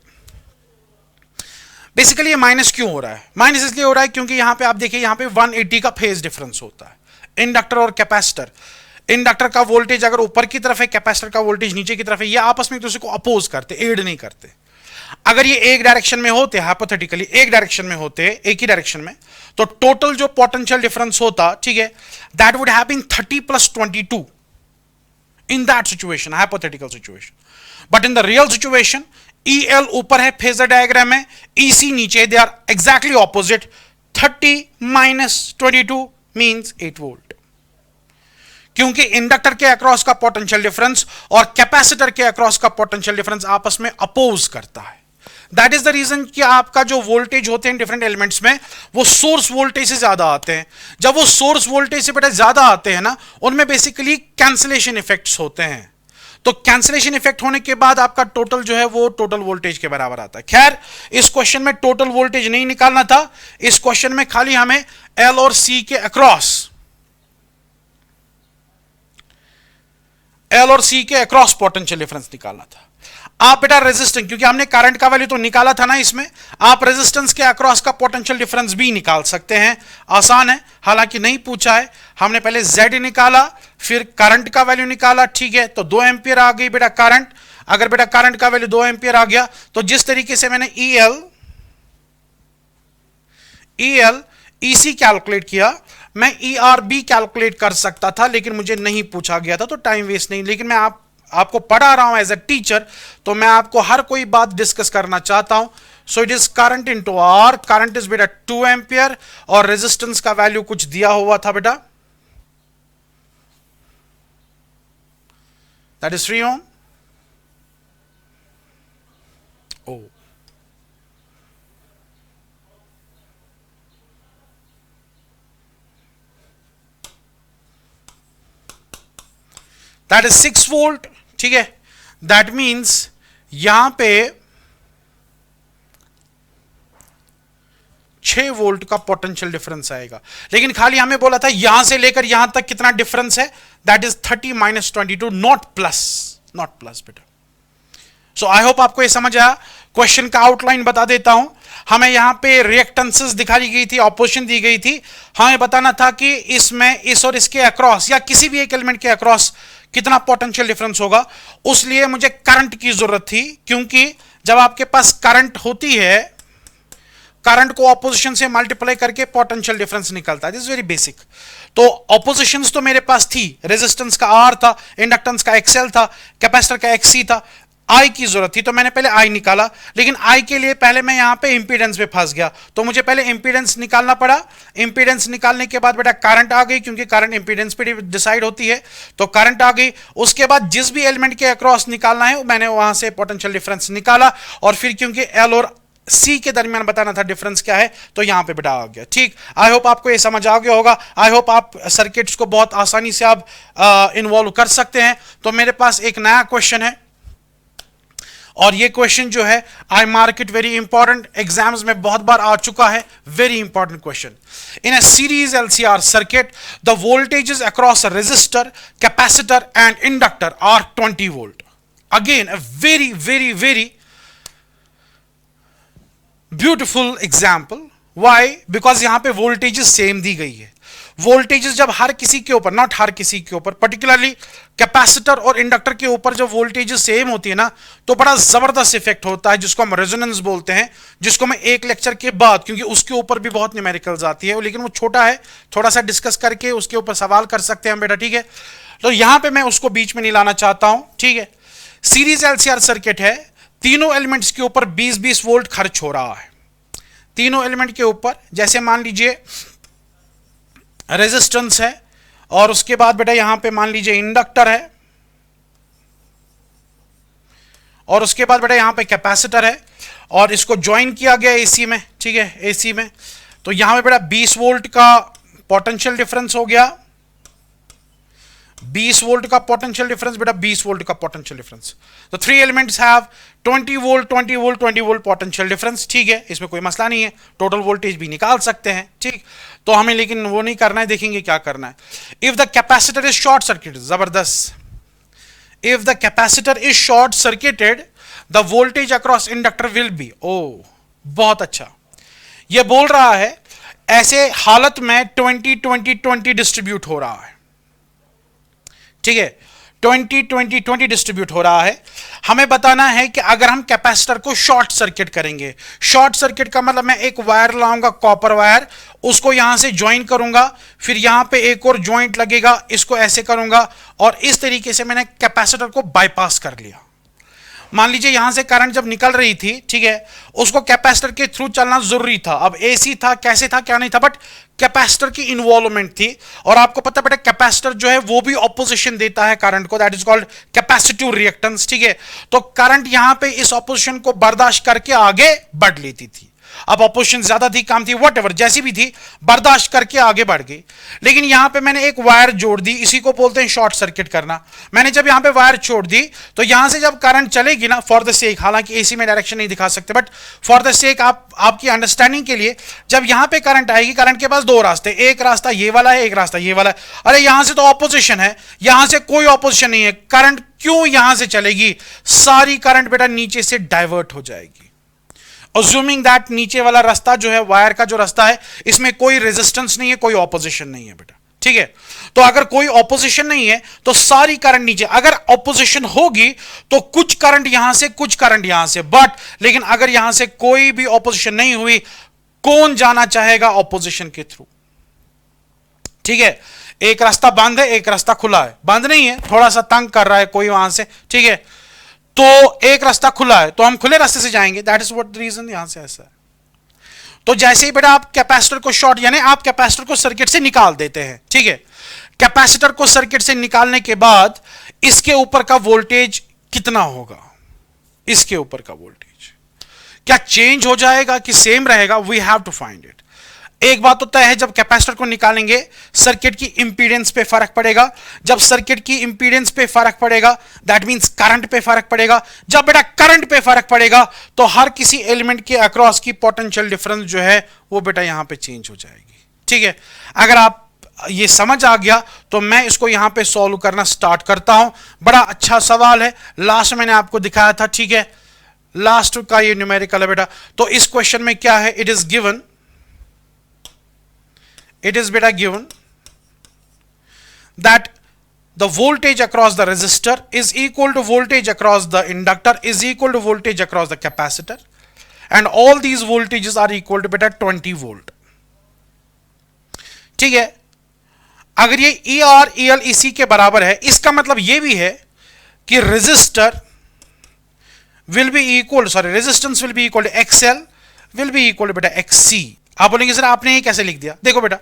बेसिकली ये माइनस क्यों हो रहा है? माइनस इसलिए हो रहा है क्योंकि यहां पे आप देखिए, यहां पे 180 का फेज डिफरेंस होता है इंडक्टर और कैपेसिटर। इंडक्टर का वोल्टेज अगर ऊपर की तरफ है, कैपेसिटर का वोल्टेज नीचे की तरफ है, ये आपस में एक दूसरे को अपोज करते, एड नहीं करते। अगर ये एक डायरेक्शन में होते, हाइपोथेटिकली एक डायरेक्शन में होते, एक ही डायरेक्शन में, तो टोटल जो पोटेंशियल डिफरेंस होता, ठीक है, that would have been 30 plus 22 in that situation, hypothetical situation. But in the real situation EL ऊपर है फेजर डायग्राम में, EC नीचे, they are exactly opposite. 30 minus 22 means 8 volt, क्योंकि इंडक्टर के अक्रॉस का पोटेंशियल डिफरेंस और कैपेसिटर के across का पोटेंशियल डिफरेंस आपस में अपोज करता है। दैट इज द रीजन कि आपका जो वोल्टेज होते हैं डिफरेंट एलिमेंट्स में, वो सोर्स वोल्टेज से ज्यादा आते हैं। जब वो सोर्स वोल्टेज से बेटा ज्यादा आते हैं ना, उनमें बेसिकली कैंसिलेशन इफेक्ट्स होते हैं, तो कैंसिलेशन इफेक्ट होने के बाद आपका टोटल जो है वो टोटल वोल्टेज के बराबर आता है। खैर, इस क्वेश्चन में टोटल वोल्टेज नहीं निकालना था, इस क्वेश्चन में खाली हमें एल और सी के अक्रॉस, एल और सी के अक्रॉस पोटेंशियल डिफरेंस निकालना था। आप बेटा रेजिस्टेंस, क्योंकि हमने करंट का वैल्यू तो निकाला था ना इसमें, आप रेजिस्टेंस के अक्रॉस का पोटेंशियल डिफरेंस भी निकाल सकते हैं, आसान है। हालांकि नहीं पूछा है, हमने पहले Z निकाला, फिर करंट का वैल्यू निकाला, ठीक है, तो 2 एम्पियर आ गई बेटा करंट। अगर बेटा करंट का वैल्यू 2 एम्पियर आ गया, तो जिस तरीके से मैंने EL EC कैलकुलेट किया, मैं ERB कैलकुलेट कर सकता था, लेकिन मुझे नहीं पूछा गया था, तो टाइम वेस्ट नहीं। लेकिन मैं आपको पढ़ा रहा हूं एज ए टीचर, तो मैं आपको हर कोई बात डिस्कस करना चाहता हूं। So it is current into R, current is बेटा 2 एम्पियर, और रेजिस्टेंस का वैल्यू कुछ दिया हुआ था बेटा, that is 3 ohm. Oh that is 6 volt, ठीक है। दैट मीन्स यहां पे 6 वोल्ट का पोटेंशियल डिफरेंस आएगा, लेकिन खाली हमें बोला था यहां से लेकर यहां तक कितना डिफरेंस है, that is 30 minus 22, not plus बेटा। सो आई होप आपको ये समझ आया। क्वेश्चन का आउटलाइन बता देता हूं। हमें यहां पे रिएक्टेंसेस दिखाई गई थी, ऑपोजिशन दी गई थी, हमें बताना था कि इसमें इस और इसके अक्रॉस या किसी भी एक एलिमेंट के अक्रॉस कितना पोटेंशियल डिफरेंस होगा। उसलिए मुझे करंट की जरूरत थी, क्योंकि जब आपके पास करंट होती है, करंट को ऑपोजिशन से मल्टीप्लाई करके पोटेंशियल डिफरेंस निकलता है, दिस इज वेरी बेसिक। तो ऑपोजिशंस तो मेरे पास थी, रेजिस्टेंस का आर था, इंडक्टेंस का एक्सएल था, कैपेसिटर का एक्सी था, आई की जरूरत थी, तो मैंने पहले आई निकाला। लेकिन आई के लिए पहले मैं यहां पे इंपीडेंस पे फंस गया, तो मुझे पहले इंपीडेंस निकालना पड़ा। इंपीडेंस निकालने के बाद बेटा करंट आ गई, क्योंकि करंट इंपीडेंस पे डिसाइड होती है, तो करंट आ गई। उसके बाद जिस भी एलिमेंट के अक्रॉस निकालना है, मैंने वहां से पोटेंशियल डिफरेंस निकाला, और फिर क्योंकि एल और सी के दरमियान बताना था डिफरेंस क्या है, तो यहां पे बेटा आ गया। ठीक, आई होप आपको ये समझ आ गया होगा। आई होप आप सर्किट्स को बहुत आसानी से आप इन्वॉल्व कर सकते हैं। तो मेरे पास एक नया क्वेश्चन है, और ये क्वेश्चन जो है I mark it very important, exams में बहुत बार आ चुका है, very important question. In a series LCR circuit the voltages across a resistor, capacitor and inductor are 20 volt. Again a very very very beautiful example. Why? Because यहां पे voltages same दी गई है. वोल्टेजेस जब हर किसी के ऊपर, नॉट हर किसी के ऊपर, पर्टिकुलरली कैपेसिटर और इंडक्टर के ऊपर जब वोल्टेजेस सेम होती है ना, तो बड़ा जबरदस्त इफेक्ट होता है, जिसको हम रेजोनेंस बोलते हैं, जिसको मैं एक लेक्चर के बाद, क्योंकि उसके ऊपर भी बहुत न्यूमेरिकल्स आती है, लेकिन वो छोटा है, थोड़ा सा डिस्कस करके उसके ऊपर सवाल कर सकते हैं हम बेटा. ठीक है, तो यहां पे मैं उसको बीच में नहीं लाना चाहता हूं. ठीक है, सीरीज एलसीआर सर्किट है, तीनों एलिमेंट्स के ऊपर 20-20 वोल्ट खर्च हो रहा है. तीनों एलिमेंट के ऊपर, जैसे मान लीजिए रेजिस्टेंस है, और उसके बाद बेटा यहां पे मान लीजिए इंडक्टर है, और उसके बाद बेटा यहां पे कैपेसिटर है, और इसको ज्वाइन किया गया एसी में. ठीक है, एसी में, तो यहां पे बेटा 20 वोल्ट का पोटेंशियल डिफरेंस हो गया. 20 वोल्ट का पोटेंशियल डिफरेंस बेटा, 20 वोल्ट का पोटेंशियल डिफरेंस. तो 3 elements have 20 volt 20 volt 20 volt potential difference. ठीक है, इसमें कोई मसला नहीं है, टोटल वोल्टेज भी निकाल सकते हैं. ठीक, तो हमें लेकिन वो नहीं करना है, देखेंगे क्या करना है. If the capacitor is short circuit, जबरदस्त, if the capacitor is short circuited the voltage across inductor will be. ओ बहुत अच्छा, ये बोल रहा है ऐसे हालत में 20-20-20 डिस्ट्रीब्यूट हो रहा है. ठीक है, 20-20-20 डिस्ट्रीब्यूट हो रहा है. हमें बताना है कि अगर हम कैपेसिटर को शॉर्ट सर्किट करेंगे, शॉर्ट सर्किट का मतलब मैं एक वायर लाऊंगा, कॉपर वायर, उसको यहां से ज्वाइन करूंगा, फिर यहां पे एक और ज्वाइंट लगेगा, इसको ऐसे करूंगा, और इस तरीके से मैंने कैपेसिटर को बाईपास कर लिया. मान लीजिए यहां से करंट जब निकल रही थी, ठीक है, उसको कैपेसिटर के थ्रू चलना जरूरी था. अब एसी था, कैसे था, क्या नहीं था, बट कैपेसिटर की इन्वॉल्वमेंट थी. और आपको पता बेटा कैपेसिटर जो है वो भी ऑपोजिशन देता है करंट को, that is called capacitive reactance. ठीक है, तो करंट यहां पे इस ऑपोजिशन को बर्दाश्त करके आगे बढ़ लेती थी. अब ऑपोजिशन ज्यादा थी, कम थी, व्हाटएवर जैसी भी थी, बर्दाश्त करके आगे बढ़ गई. लेकिन यहां पे मैंने एक वायर जोड़ दी, इसी को बोलते हैं शॉर्ट सर्किट करना. मैंने जब यहां पे वायर छोड़ दी, तो यहां से जब करंट चलेगी ना, फॉर द सेक, हालांकि एसी में डायरेक्शन नहीं दिखा सकते, बट फॉर द सेक आपकी अंडरस्टैंडिंग के लिए, जब यहां पे करंट आएगी, करंट के पास दो रास्ते, एक रास्ता ये वाला है, एक रास्ता ये वाला है. अरे यहां से तो ऑपोजिशन है, यहां से कोई ऑपोजिशन नहीं है, करंट क्यों यहां से चलेगी? सारी करंट बेटा नीचे से डाइवर्ट हो जाएगी. Assuming that नीचे वाला रास्ता जो है, वायर का जो रास्ता है, इसमें कोई रेजिस्टेंस नहीं है, कोई ऑपोजिशन नहीं है बेटा. ठीक है, तो अगर कोई ऑपोजिशन नहीं है तो सारी करंट नीचे, अगर ऑपोजिशन होगी तो कुछ करंट यहां से, कुछ करंट यहां से, बट लेकिन अगर यहां से कोई भी ऑपोजिशन नहीं हुई, कौन जाना चाहेगा ऑपोजिशन के थ्रू? ठीक है, एक रास्ता बंद है, एक रास्ता खुला है. बंद नहीं है, थोड़ा सा तंग कर रहा है कोई वहां से. ठीक है, तो एक रास्ता खुला है, तो हम खुले रास्ते से जाएंगे. That is what the reason, यहां से ऐसा है. तो जैसे ही बेटा आप कैपेसिटर को शॉर्ट, यानी आप कैपेसिटर को सर्किट से निकाल देते हैं. ठीक है, कैपेसिटर को सर्किट से निकालने के बाद इसके ऊपर का वोल्टेज कितना होगा? इसके ऊपर का वोल्टेज क्या चेंज हो जाएगा कि सेम रहेगा? We have to find it. एक बात तो तय है, जब कैपेसिटर को निकालेंगे सर्किट की इंपीडेंस पे फर्क पड़ेगा. जब सर्किट की इंपीडेंस पे फर्क पड़ेगा, दैट मींस करंट पे फर्क पड़ेगा. जब बेटा करंट पे फर्क पड़ेगा, तो हर किसी एलिमेंट के अक्रॉस की पोटेंशियल डिफरेंस जो है वो बेटा यहां पे चेंज हो जाएगी. ठीक है, अगर आप ये समझ आ गया तो मैं इसको यहां पे सॉल्व करना स्टार्ट करता हूं. बड़ा अच्छा सवाल है, लास्ट मैंने आपको दिखाया था. ठीक है, लास्ट का ये न्यूमेरिकल है बेटा. तो इस क्वेश्चन में क्या है? It is given, it is beta given that the voltage across the resistor is equal to voltage across the inductor is equal to voltage across the capacitor, and all these voltages are equal to beta 20 volt. ठीक है, अगर ये ER EL इसी के बराबर है, इसका मतलब ये भी है कि resistor will be equal, sorry, resistance will be equal to XL will be equal to beta XC. आप बोलेंगे सर आपने ये कैसे लिख दिया? देखो बेटा,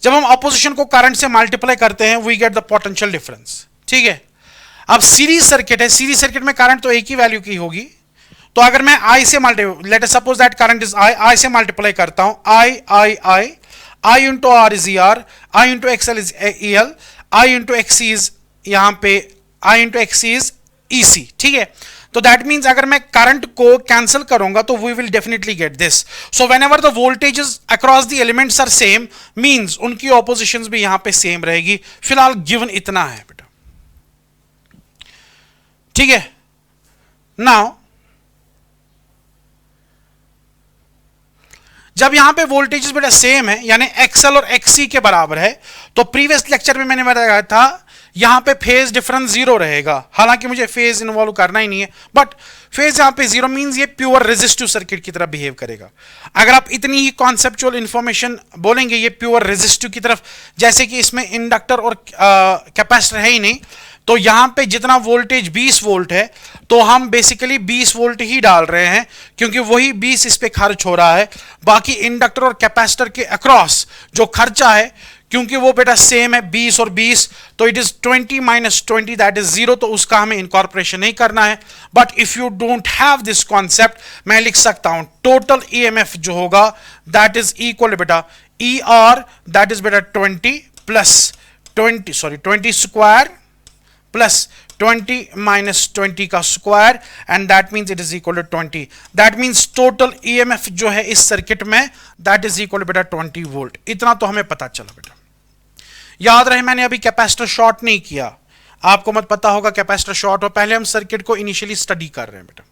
जब हम ऑपोजिशन को करंट से मल्टीप्लाई करते हैं, we get the potential difference. ठीक है, अब सीरीज सर्किट है, सीरीज सर्किट में करंट तो एक ही वैल्यू की होगी. तो अगर मैं I से multiply, let us suppose that current is I से मल्टीप्लाई करता हूं, I into R is ER, I into XL is EL, I into XC is, यहां पे I into XC is EC. ठीक है, तो दैट मीन्स अगर मैं करंट को कैंसिल करूंगा तो we will definitely get this. So whenever the voltages across the elements are same, means उनकी ऑपोजिशंस भी यहां पे सेम रहेगी. फिलहाल गिवन इतना है बेटा. ठीक है, नाउ जब यहां पे वोल्टेजेस बेटा सेम है, यानी एक्सएल और एक्ससी के बराबर है, तो प्रीवियस लेक्चर में मैंने बताया था यहां पे फेज डिफरेंस जीरो रहेगा। हालांकि मुझे फेज इन्वॉल्व करना ही नहीं है, बट फेज यहां पे जीरो मींस ये प्योर रेजिस्टिव सर्किट की तरफ बिहेव करेगा। अगर आप इतनी ही कॉन्सेप्चुअल इंफॉर्मेशन बोलेंगे ये प्योर रेजिस्टिव की तरफ, जैसे कि इसमें इंडक्टर और कैपेसिटर है ही नहीं, तो यहां पे जितना वोल्टेज 20 वोल्ट है, तो हम बेसिकली 20 वोल्ट ही डाल रहे हैं, क्योंकि वही 20 इस पे खर्च हो रहा है। बाकी इंडक्टर और कैपेसिटर के अक्रॉस जो खर्चा है, क्योंकि वो बेटा सेम है 20 और 20, तो it is 20 minus 20 that is 0, तो उसका हमें इनकॉर्पोरेशन नहीं करना है। But if you don't have this concept, मैं लिख सकता हूं टोटल ईएमएफ जो होगा दैट इज इक्वल बेटा ई आर, दैट इज बेटा 20 प्लस 20 स्क्वायर प्लस 20 माइनस 20 का square, and that means it is equal to 20। That means total EMF जो है इस सर्किट में दैट इज इक्वल बेटा 20 वोल्ट। इतना तो हमें पता चला बेटा। याद रहे मैंने अभी कैपेसिटर शॉर्ट नहीं किया, आपको मत पता होगा कैपेसिटर शॉर्ट हो, पहले हम सर्किट को इनिशियली स्टडी कर रहे हैं बेटा।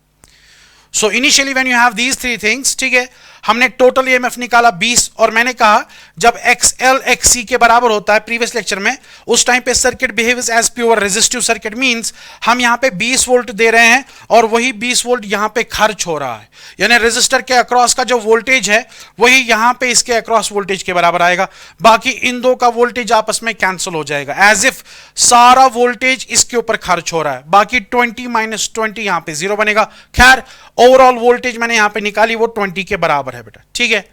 So initially when you have these three things, ठीक है, हमने टोटल ईएमएफ निकाला 20, और मैंने कहा जब XL XC के बराबर होता है प्रीवियस लेक्चर में, उस टाइम पे circuit behaves as pure resistive circuit, means हम यहां पे 20 वोल्ट दे रहे हैं और वही 20 वोल्ट यहां पे खर्च हो रहा है, यानी रेजिस्टर के अक्रॉस का जो वोल्टेज है वही यहां पे इसके अक्रॉस वोल्टेज के बराबर आएगा। बाकी इन दो का वोल्टेज आपस में कैंसिल हो जाएगा, एज इफ सारा वोल्टेज इसके ऊपर खर्च हो रहा है। बाकी 20 माइनस 20 यहां पे 0 बनेगा। खैर ओवरऑल वोल्टेज मैंने यहां पे निकाली, वो 20 के बराबर है बेटा, ठीक है।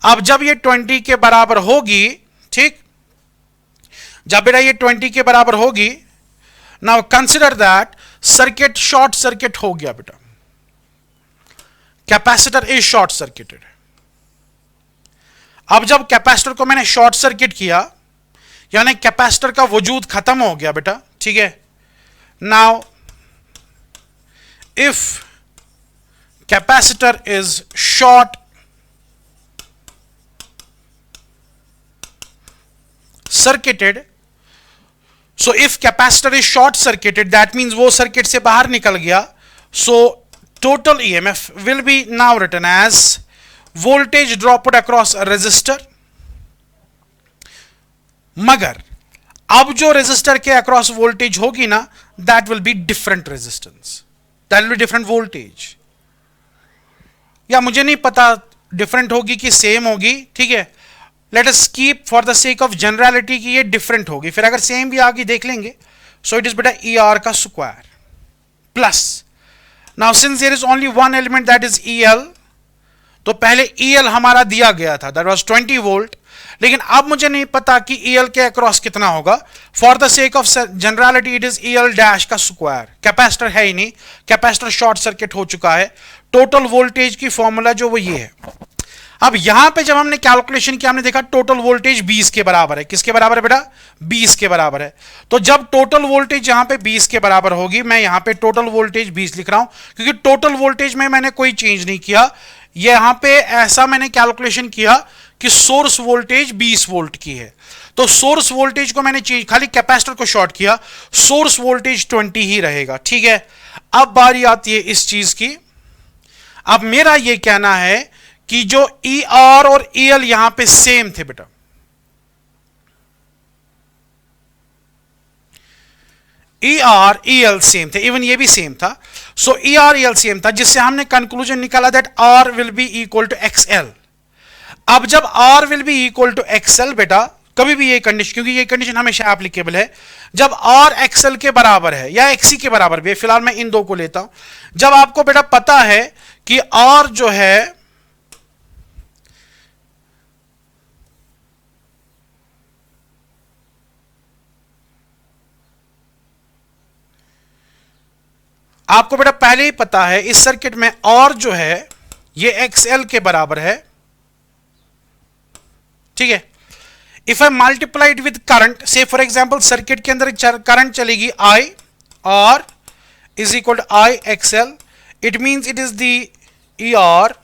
अब जब ये 20 के बराबर होगी, ठीक, जब बेटा ये 20 के बराबर होगी, now consider that circuit short circuit हो गया बेटा, कैपेसिटर इज शॉर्ट सर्किटेड। अब जब कैपेसिटर को मैंने शॉर्ट सर्किट किया, यानी कैपेसिटर का वजूद खत्म हो गया बेटा, ठीक है। Now if capacitor is short circuited, so if capacitor is short circuited that means वो सर्किट से बाहर निकल गया, so total EMF will be now written as voltage dropped across a resistor, मगर अब जो रेजिस्टर के अक्रॉस वोल्टेज होगी ना, that will be different resistance, that will be different voltage, या मुझे नहीं पता डिफरेंट होगी कि सेम होगी, ठीक है। Let us keep for the sake of generality कि ये डिफरेंट होगी, फिर अगर सेम भी आगे देख लेंगे। सो इट इज बेटा ई आर का square plus, now since there is only one element that is E L, तो पहले ई एल हमारा दिया गया था दैट वाज 20 वोल्ट, लेकिन अब मुझे नहीं पता कि ई एल के अक्रॉस कितना होगा। For the sake of generality it is E L dash का स्क्वायर, कैपेसिटर है ही नहीं, कैपेसिटर शॉर्ट सर्किट हो चुका है। टोटल वोल्टेज की फॉर्मूला जो वो ये है। अब यहां पे जब हमने कैलकुलेशन किया, हमने देखा टोटल वोल्टेज 20 के बराबर है। किसके बराबर है बेटा? 20 के बराबर है। तो जब टोटल वोल्टेज यहां पे 20 के बराबर होगी, मैं यहां पे टोटल वोल्टेज 20 लिख रहा हूं, क्योंकि टोटल वोल्टेज में मैंने कोई चेंज नहीं किया। यहां पे ऐसा मैंने कैलकुलेशन किया कि सोर्स वोल्टेज 20 वोल्ट की है, तो सोर्स वोल्टेज को मैंने चेंज, खाली कैपेसिटर को शॉर्ट किया, सोर्स वोल्टेज 20 ही रहेगा, ठीक है। अब बारी आती है इस चीज की। अब मेरा यह कहना है कि जो ई आर और ई एल यहां पे सेम थे बेटा, E R E L same थे, इवन ये भी सेम था। So E R E L same था, जिससे हमने कंक्लूजन निकाला that R will be equal to X L. अब जब R will be equal to X L बेटा, कभी भी ये कंडीशन, क्योंकि ये कंडीशन हमेशा एप्लीकेबल है, जब आर एक्सएल के बराबर है या एक्सी के बराबर भी है, फिलहाल मैं इन दो को लेता हूं। जब आपको बेटा पता है कि आर जो है आपको बेटा पहले ही पता है इस सर्किट में आर जो है ये एक्सएल के बराबर है, ठीक है। If I multiply it with current, से फॉर एग्जांपल सर्किट के अंदर करंट चलेगी I R is equal to I XL, it means it is the E R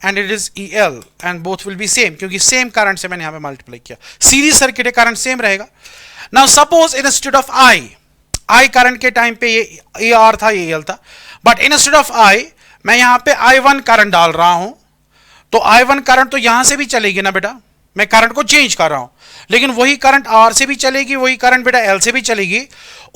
and it is E L and both will be same, क्योंकि same current से मैंने यहां पे multiply किया। Series circuit है, करंट सेम रहेगा। Now suppose instead of I current के time पे ये आर था, ये एल था, बट इंस्टेड ऑफ आई मैं यहां पे I1 करंट डाल रहा हूं, तो I1 करंट तो यहां से भी चलेगी ना बेटा, मैं करंट को चेंज कर रहा हूं, लेकिन वही करंट R से भी चलेगी, वही करंट बेटा L से भी चलेगी।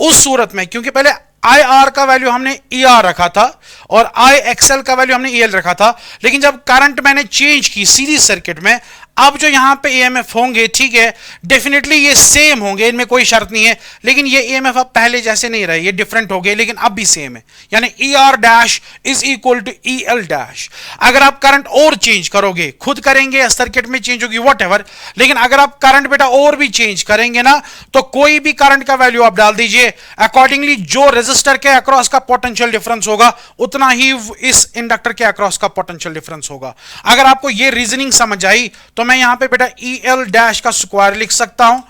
उस सूरत में क्योंकि पहले IR का वैल्यू हमने ER रखा था और IXL का वैल्यू हमने EL रखा था, लेकिन जब करंट मैंने चेंज की सीरीज सर्किट में, अब जो यहां पे EMF होंगे, ठीक है, डेफिनेटली ये सेम होंगे, इनमें कोई शर्त नहीं है, लेकिन ये EMF अब पहले जैसे नहीं रहे, ये डिफरेंट हो गए, लेकिन अब भी सेम है, यानी ER dash is equal to EL dash. अगर आप करंट और चेंज करोगे, खुद करेंगे या सर्किट में चेंज होगी व्हाटएवर, लेकिन अगर आप करंट बेटा और भी चेंज करेंगे ना, तो कोई भी करंट का वैल्यू आप डाल दीजिए, अकॉर्डिंगली जो रेजिस्टर के अक्रॉस का पोटेंशियल डिफरेंस होगा उतना ही इस इंडक्टर के अक्रॉस का पोटेंशियल डिफरेंस होगा। अगर आपको ये रीजनिंग समझ आई तो मैं यहां पे बेटा EL डैश का स्क्वायर लिख सकता हूं,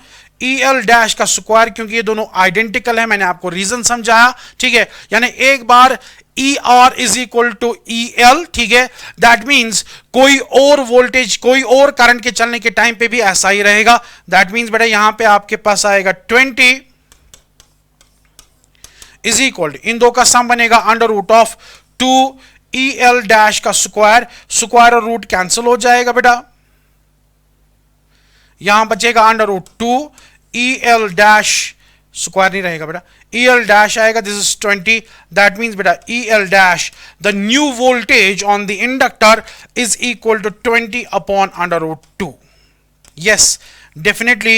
EL डैश का स्क्वायर, क्योंकि ये दोनों आइडेंटिकल है, मैंने आपको रीजन समझाया, ठीक है, यानी एक बार ER is equal to EL, ठीक है, दैट मींस कोई और वोल्टेज, कोई और करंट के चलने के टाइम पे भी ऐसा ही रहेगा। दैट मींस बेटा यहां पे आपके पास आएगा 20 इज इक्वल, इन दो का सम बनेगा under root of 2 EL dash का स्क्वायर, स्क्वायर और रूट कैंसिल हो जाएगा बेटा, यहां बचेगा under root 2 EL dash, square नहीं रहेगा बेटा, EL डैश आएगा, दिस इज 20, दैट मींस बेटा EL dash the new voltage on the inductor is equal to 20 upon under root 2। Yes, definitely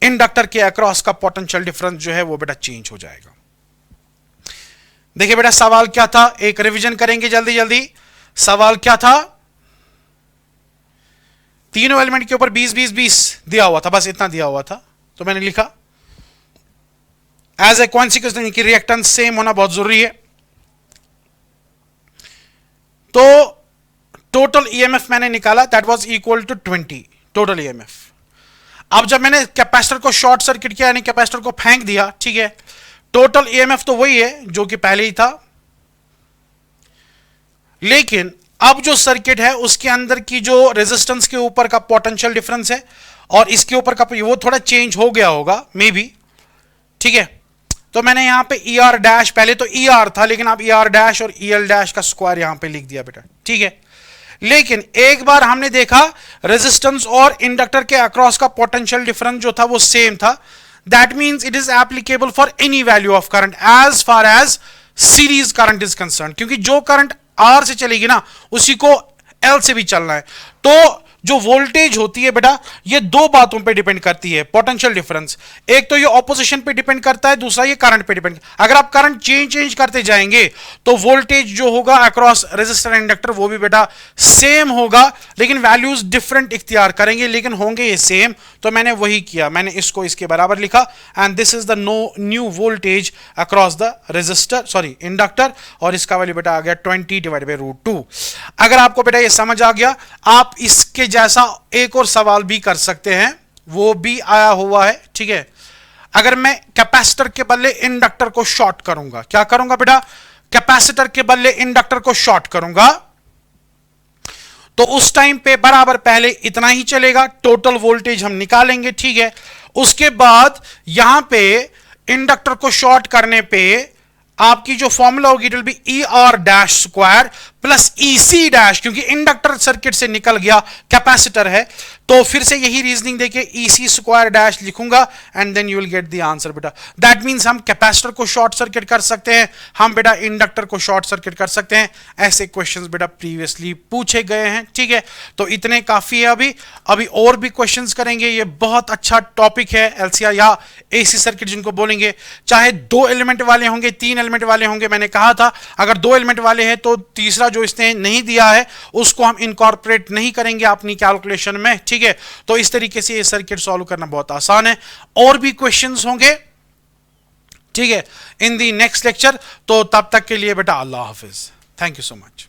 inductor के अक्रॉस का पोटेंशियल डिफरेंस जो है वो बेटा चेंज हो जाएगा। देखिए बेटा सवाल क्या था, एक रिवीजन करेंगे जल्दी जल्दी। सवाल क्या था, तीनों एलिमेंट के ऊपर 20 20 20 दिया हुआ था, बस इतना दिया हुआ था, तो मैंने लिखा एज ए कॉन्सिक्वेंस नहीं कि रिएक्टेंस सेम होना बहुत जरूरी है। तो टोटल ईएमएफ मैंने निकाला, that was equal to 20 total EMF. अब जब मैंने कैपेसिटर को शॉर्ट सर्किट किया, यानी कैपेसिटर को फेंक दिया, ठीक है, टोटल ईएमएफ तो वही है जो कि पहले ही था, लेकिन अब जो सर्किट है उसके अंदर की जो रेजिस्टेंस के ऊपर का पोटेंशियल डिफरेंस है और इसके ऊपर का वो थोड़ा चेंज हो गया होगा मे बी, ठीक है। तो मैंने यहां पे ER डैश, पहले तो ER था लेकिन अब ER डैश और EL डैश का स्क्वायर यहां पे लिख दिया बेटा, ठीक है। लेकिन एक बार हमने देखा रेजिस्टेंस और इंडक्टर के अक्रॉस का पोटेंशियल डिफरेंस जो था वो सेम था, that means it is applicable for any value of current as far as series current is concern, क्योंकि जो करंट R से चलेगी ना उसी को L से भी चलना है। तो जो वोल्टेज होती है बेटा ये दो बातों पे डिपेंड करती है, पोटेंशियल डिफरेंस, एक तो ये ऑपोजिशन पे डिपेंड करता है, दूसरा ये करंट पे डिपेंड। अगर आप करंट चेंज करते जाएंगे तो वोल्टेज जो होगा अक्रॉस रेजिस्टर इंडक्टर वो भी बेटा सेम होगा, लेकिन वैल्यूज डिफरेंट इख्तियार करेंगे, लेकिन होंगे ये सेम। तो मैंने वही किया, मैंने इसको इसके बराबर लिखा, and this is the new voltage across the resistor, sorry inductor, और इसका वैल्यू बेटा आ गया 20 डिवाइड बाई रूट 2। अगर आपको बेटा ये समझ आ गया, आप इसके जैसा एक और सवाल भी कर सकते हैं, वो भी आया हुआ है, ठीक है। अगर मैं कैपेसिटर के बदले इंडक्टर को शॉर्ट करूंगा, क्या करूंगा बेटा, कैपेसिटर के बदले इंडक्टर को शॉर्ट करूंगा, तो उस टाइम पे बराबर पहले इतना ही चलेगा, टोटल वोल्टेज हम निकालेंगे, ठीक है। उसके बाद यहां पे इंडक्टर को शॉर्ट करने पे आपकी जो फॉर्मूला होगी it will B ER dash square plus EC dash, क्योंकि इंडक्टर सर्किट से निकल गया, कैपेसिटर है, तो फिर से यही रीजनिंग देके EC स्क्वायर डैश लिखूंगा and then you will get the answer बेटा। दैट मींस हम कैपेसिटर को शॉर्ट सर्किट कर सकते हैं, हम बेटा इंडक्टर को शॉर्ट सर्किट कर सकते हैं। ऐसे क्वेश्चंस बेटा प्रीवियसली पूछे गए हैं, ठीक है। तो इतने काफी है, अभी और भी क्वेश्चंस करेंगे। ये बहुत अच्छा टॉपिक है LCR या AC सर्किट जिनको बोलेंगे, चाहे 2 एलिमेंट वाले होंगे 3 एलिमेंट वाले होंगे। मैंने कहा था अगर 2 एलिमेंट वाले हैं तो तीसरा जो इसने नहीं दिया है उसको हम इनकॉर्पोरेट नहीं करेंगे अपनी कैलकुलेशन में, ठीक है। तो इस तरीके से ये सर्किट सॉल्व करना बहुत आसान है। और भी क्वेश्चंस होंगे, ठीक है, इन दी नेक्स्ट लेक्चर। तो तब तक के लिए बेटा अल्लाह हाफिज, थैंक यू सो मच।